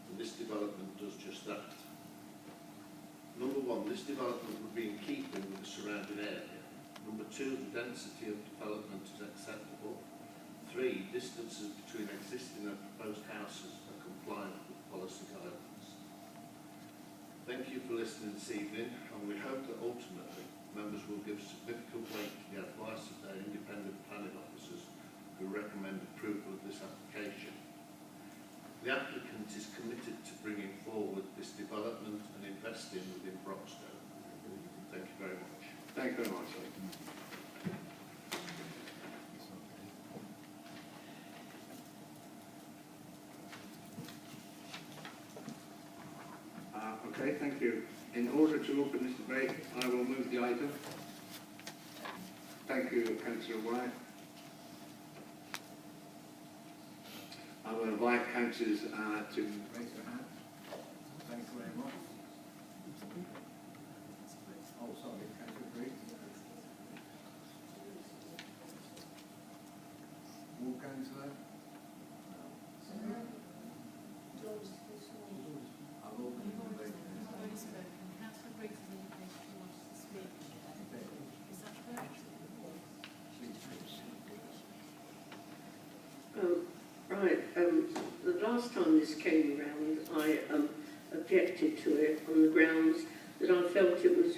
and this development does just that. Number one, this development would be in keeping with the surrounding area. Number two, the density of development is acceptable. 3, distances between existing and proposed houses are compliant with policy guidance. Thank you for listening this evening, and we hope that ultimately members will give significant weight to the advice of their independent planning officers who recommend approval of this application. The applicant is committed to bringing forward this development and investing within Broxtowe. Thank you very much.
Thank you very much. Okay, thank you. In order to open this debate, I will move the item. Thank you, Councillor White. I will invite councillors to raise their hand. Thank you very much. Oh, sorry, Councillor Briggs. More councillor? No. I'll open the debate.
Councillor Briggs has indicated he wants to speak. Is that correct?
Right, the last time this came around, I objected to it on the grounds that I felt it was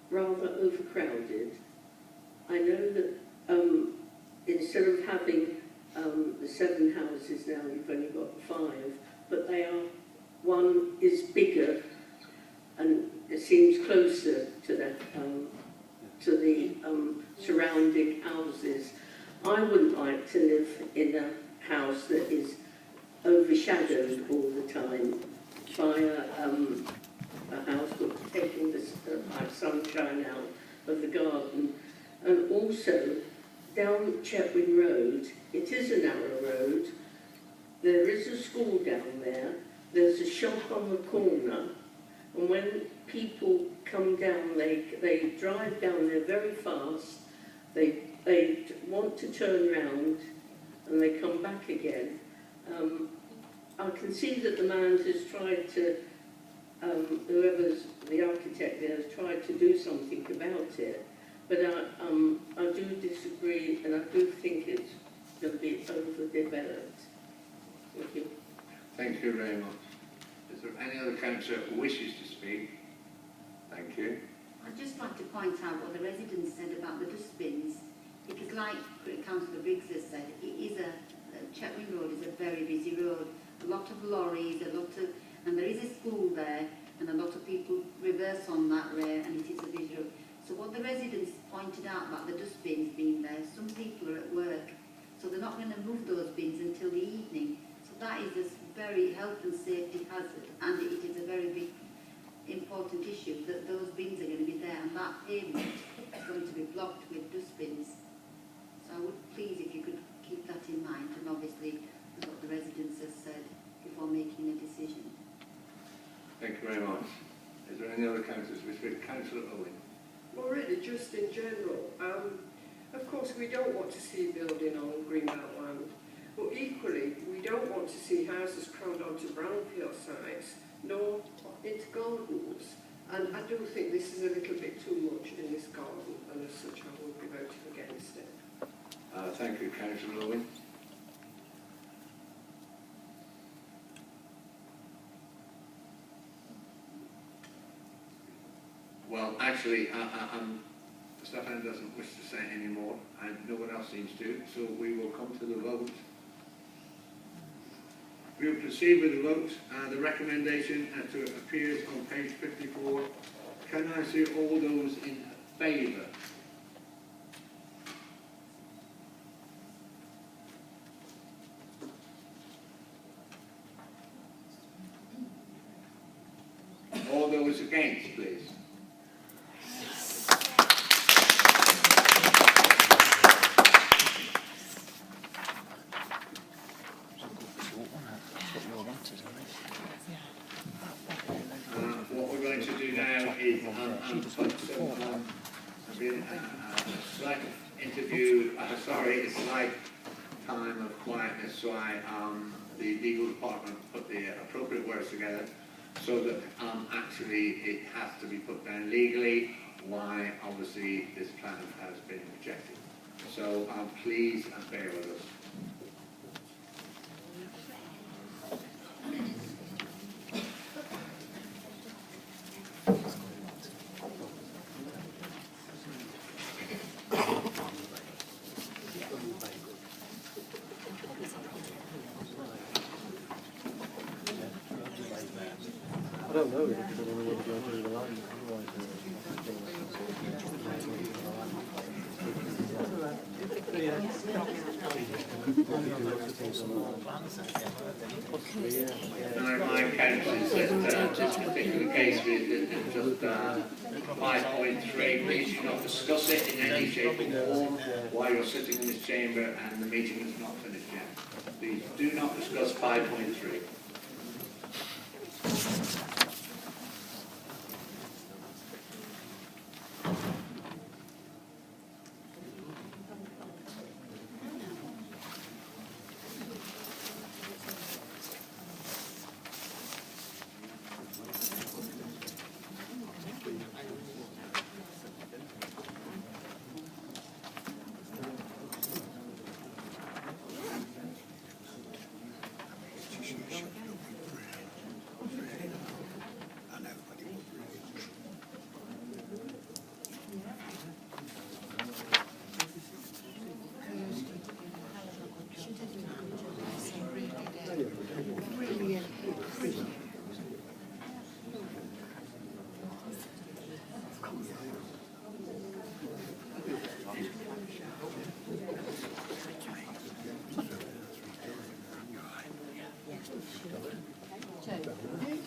rather overcrowded. I know that instead of having the 7 houses now, you've only got 5, but they are, one is bigger and it seems closer to the surrounding houses. I wouldn't like to live in a house that is overshadowed all the time by a house that's taking the sunshine out of the garden. And also, down Chetwynd Road, it is a narrow road, there is a school down there, there's a shop on the corner, and when people come down, they drive down there very fast, they want to turn round and they come back again. I can see that the man has tried to, whoever's the architect there has tried to do something about it, but I do disagree, and I do think it's going to be overdeveloped. Thank you.
Thank you very much. Is there any other councillor who wishes to speak? Thank you.
I'd just like to point out what the residents said about the dustbins, because like Councillor Briggs has said, it is Chetwynd Road is a very busy road. A lot of lorries, and there is a school there, and a lot of people reverse on that way, and it is a busy road. So what the residents pointed out about the dustbins being there, some people are at work, so they're not going to move those bins until the evening. So that is a very health and safety hazard, and it is a very big, important issue that those bins are going to be there, and that pavement is going to be blocked with dustbins. So I would please, if you could keep that in mind, and obviously what the residents have said before making a decision.
Thank you very much. Is there any other councillors who wish to speak? Councillor Owen.
Well, really, just in general, of course we don't want to see building on greenbelt land, but equally we don't want to see houses crammed onto brownfield sites, nor into gardens. And I do think this is a little bit too much in this garden, and as such I will be voting against it.
Thank you, Councillor Owen. Well, actually, Stefan doesn't wish to say any more, and no one else seems to, so we will come to the vote. We will proceed with the vote. The recommendation appears on page 54. Can I see all those in favour? We've been slight interview, a slight time of quietness, so the legal department put the appropriate words together so that actually it has to be put down legally why obviously this plan has been rejected. So please bear with us.
I don't know, because I don't know where to go through the line.
And I remind councillors that this particular case is just 5.3. Please do not discuss it in any shape or form while you're sitting in this chamber and the meeting is not finished yet. Please do not discuss 5.3.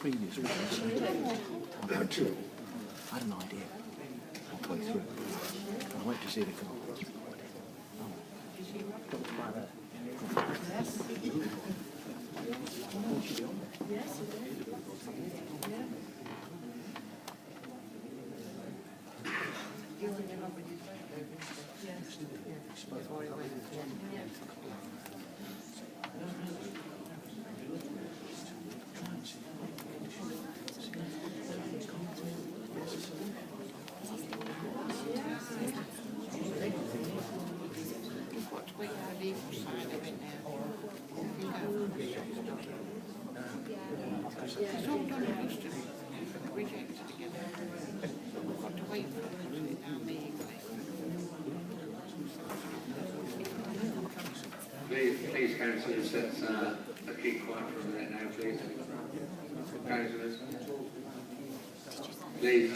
Previous actually, I had an idea halfway through. I went to see the car.
Please, councillors, let's keep quiet for a minute now, please. Councillors, please.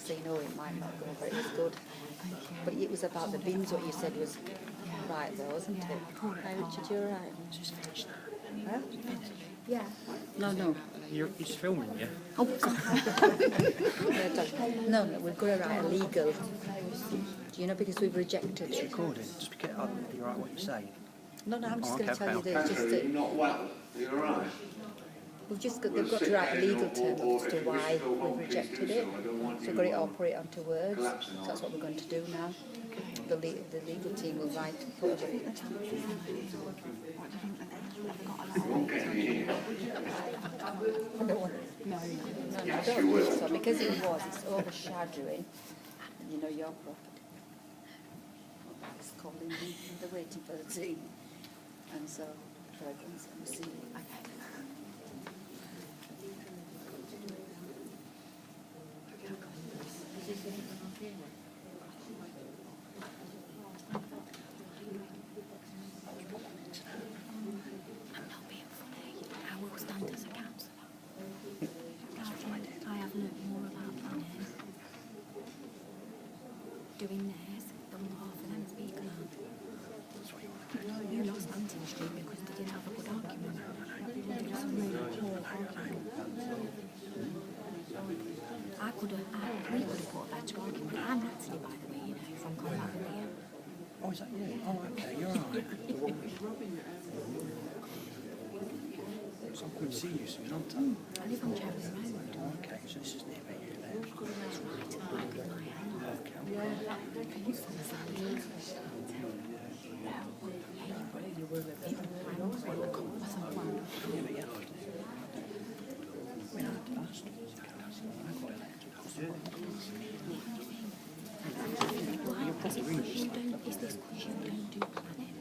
So you know it might not go, but it was good. But it was about the bins, what you said was right though, wasn't it? Hi Richard, you're right. Huh? Yeah. No.
He's filming you.
Oh, no, we've got to write a legal. Do you know, because we've rejected
It's
it.
recorded. Just get up. You're right. What you say.
No, I'm just
Oh,
going to
okay,
tell you
okay.
that it's just
Andrew,
that
you're not well. Are you all right?
we've just got, they've got to write a legal term as to why we've rejected it. So we've got it all, put it onto words. So that's what we're going to do now. The legal team will write, put it. No,
Yes,
don't
you will.
think so, because it's overshadowing, you know, your property. It's calling me, they're waiting for the team. And so, fragrance and the sea.
Doing this, done half of them speak loud. You lost Hunting Street because they didn't have a good argument. It was a really poor argument. We could have put a better argument. I'm Natalie, by the way, you know, from Combat William.
Oh, is that you? Oh, okay, you're alright. So I'm going to see you soon, aren't I?
I live on Cherry Road.
Oh, okay, so this is near you then.
That's right, it's back of my head. Can you send us a link? You were a bit Is this because you don't do planning?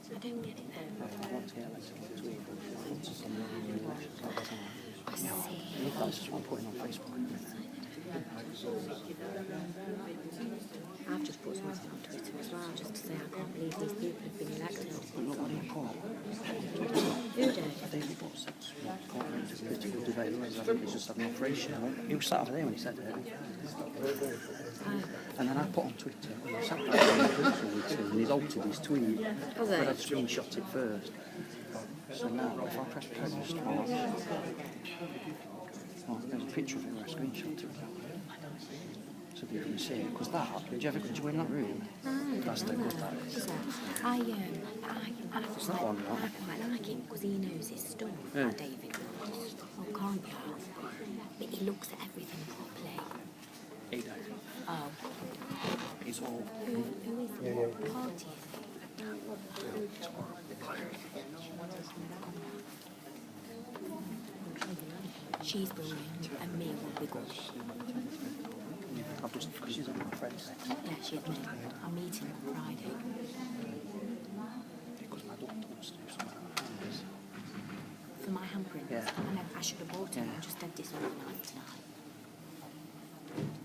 I don't get it then. I see.
That's just what I'm putting on Facebook.
I've just put something on Twitter as well, just to say I can't believe these people have been elected.
Nobody in court.
Who did?
David Watson. Political debate. I think he's just had an operation. He was sat over there when he said it. And then I put on Twitter, and I sat back on Twitter and he's altered his tweet. But I'd screenshot it first. So now, if I press post, there's a picture of it where I screenshot it. So that you can see it. Because that, did you go in that room? That's the good that is.
I quite like him because he knows his stuff, like David does. Oh, can't you? But he looks at everything properly.
He does.
Oh.
He's all...
Who is he? What party is he? She's brilliant and Mia will be good.
I've just... She's on my friend's next.
Yeah, she's me. I'm meeting on Friday.
Because my daughter wants to do something.
For my handprints?
Yeah.
I know, I should have bought them. I'm just dead disorganised tonight.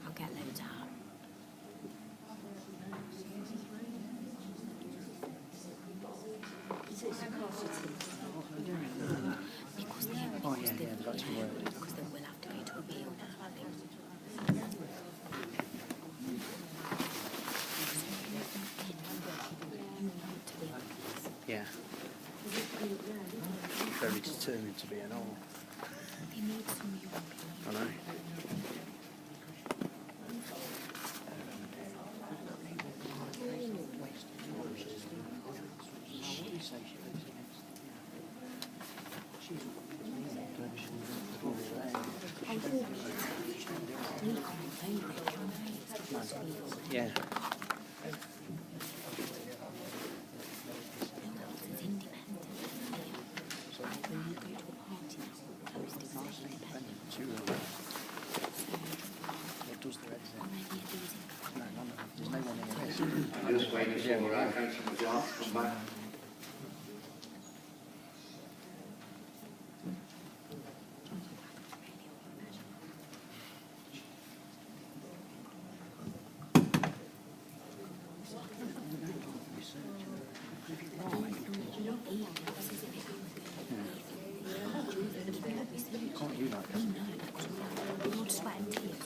I'll get loads out. Because they they've got to work. Because they will have to go to appeal now, I think.
Yeah. Very determined to be an all.
They need some young people.
I know. Yeah. What does the red say? No, none of them.
just waiting for Councillor McGrath to come back.
Can't you like this?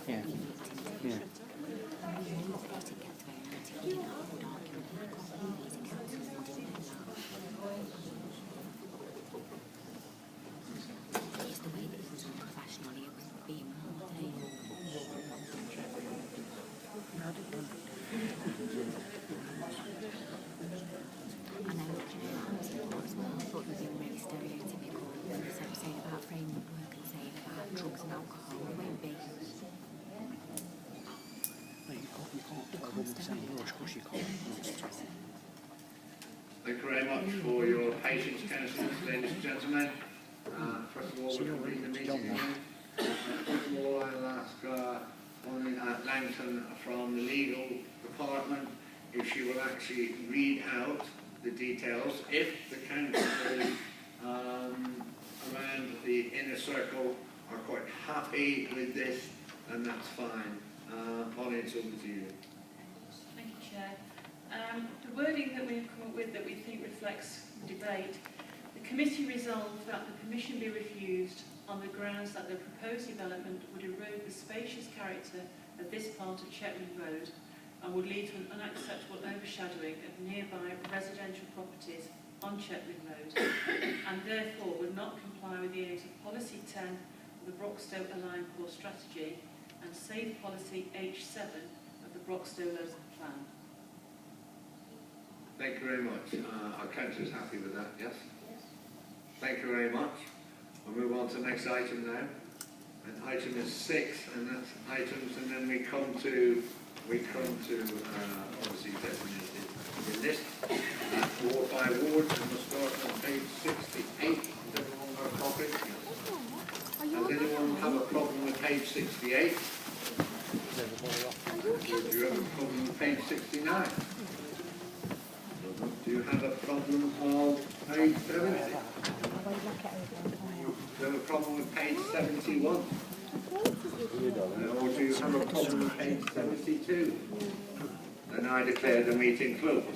Yeah. Yeah.
Thank you very much for your patience, councillors, ladies and gentlemen. First of all, we'll convene the meeting. First of all, I'll ask Bonnie Langton from the legal department if she will actually read out the details. If the councillors around the inner circle are quite happy with this, then that's fine. Bonnie, it's over to you.
Thank you, Chair. The wording that we've come up with that we think reflects the debate, the committee resolved that the permission be refused on the grounds that the proposed development would erode the spacious character of this part of Chetwynd Road and would lead to an unacceptable overshadowing of nearby residential properties on Chetwynd Road and therefore would not comply with the aims of Policy 10 of the Broxtowe Aligned Core Strategy and Safe Policy H7 of the Broxtowe Local Plan.
Thank you very much. Our councillor is happy with that, yes? Yes. Thank you very much. We'll move on to the next item now. And item is 6, and that's items, and then we come to obviously designated the list. Ward by ward, and we'll start on page 68. Does everyone have a copy? Does anyone have a problem with page 68? Do you have a problem with page 69? Do you have a problem of page 70? Do you have a problem with page 71? Or do you have a problem with page 72? Then I declare the meeting closed.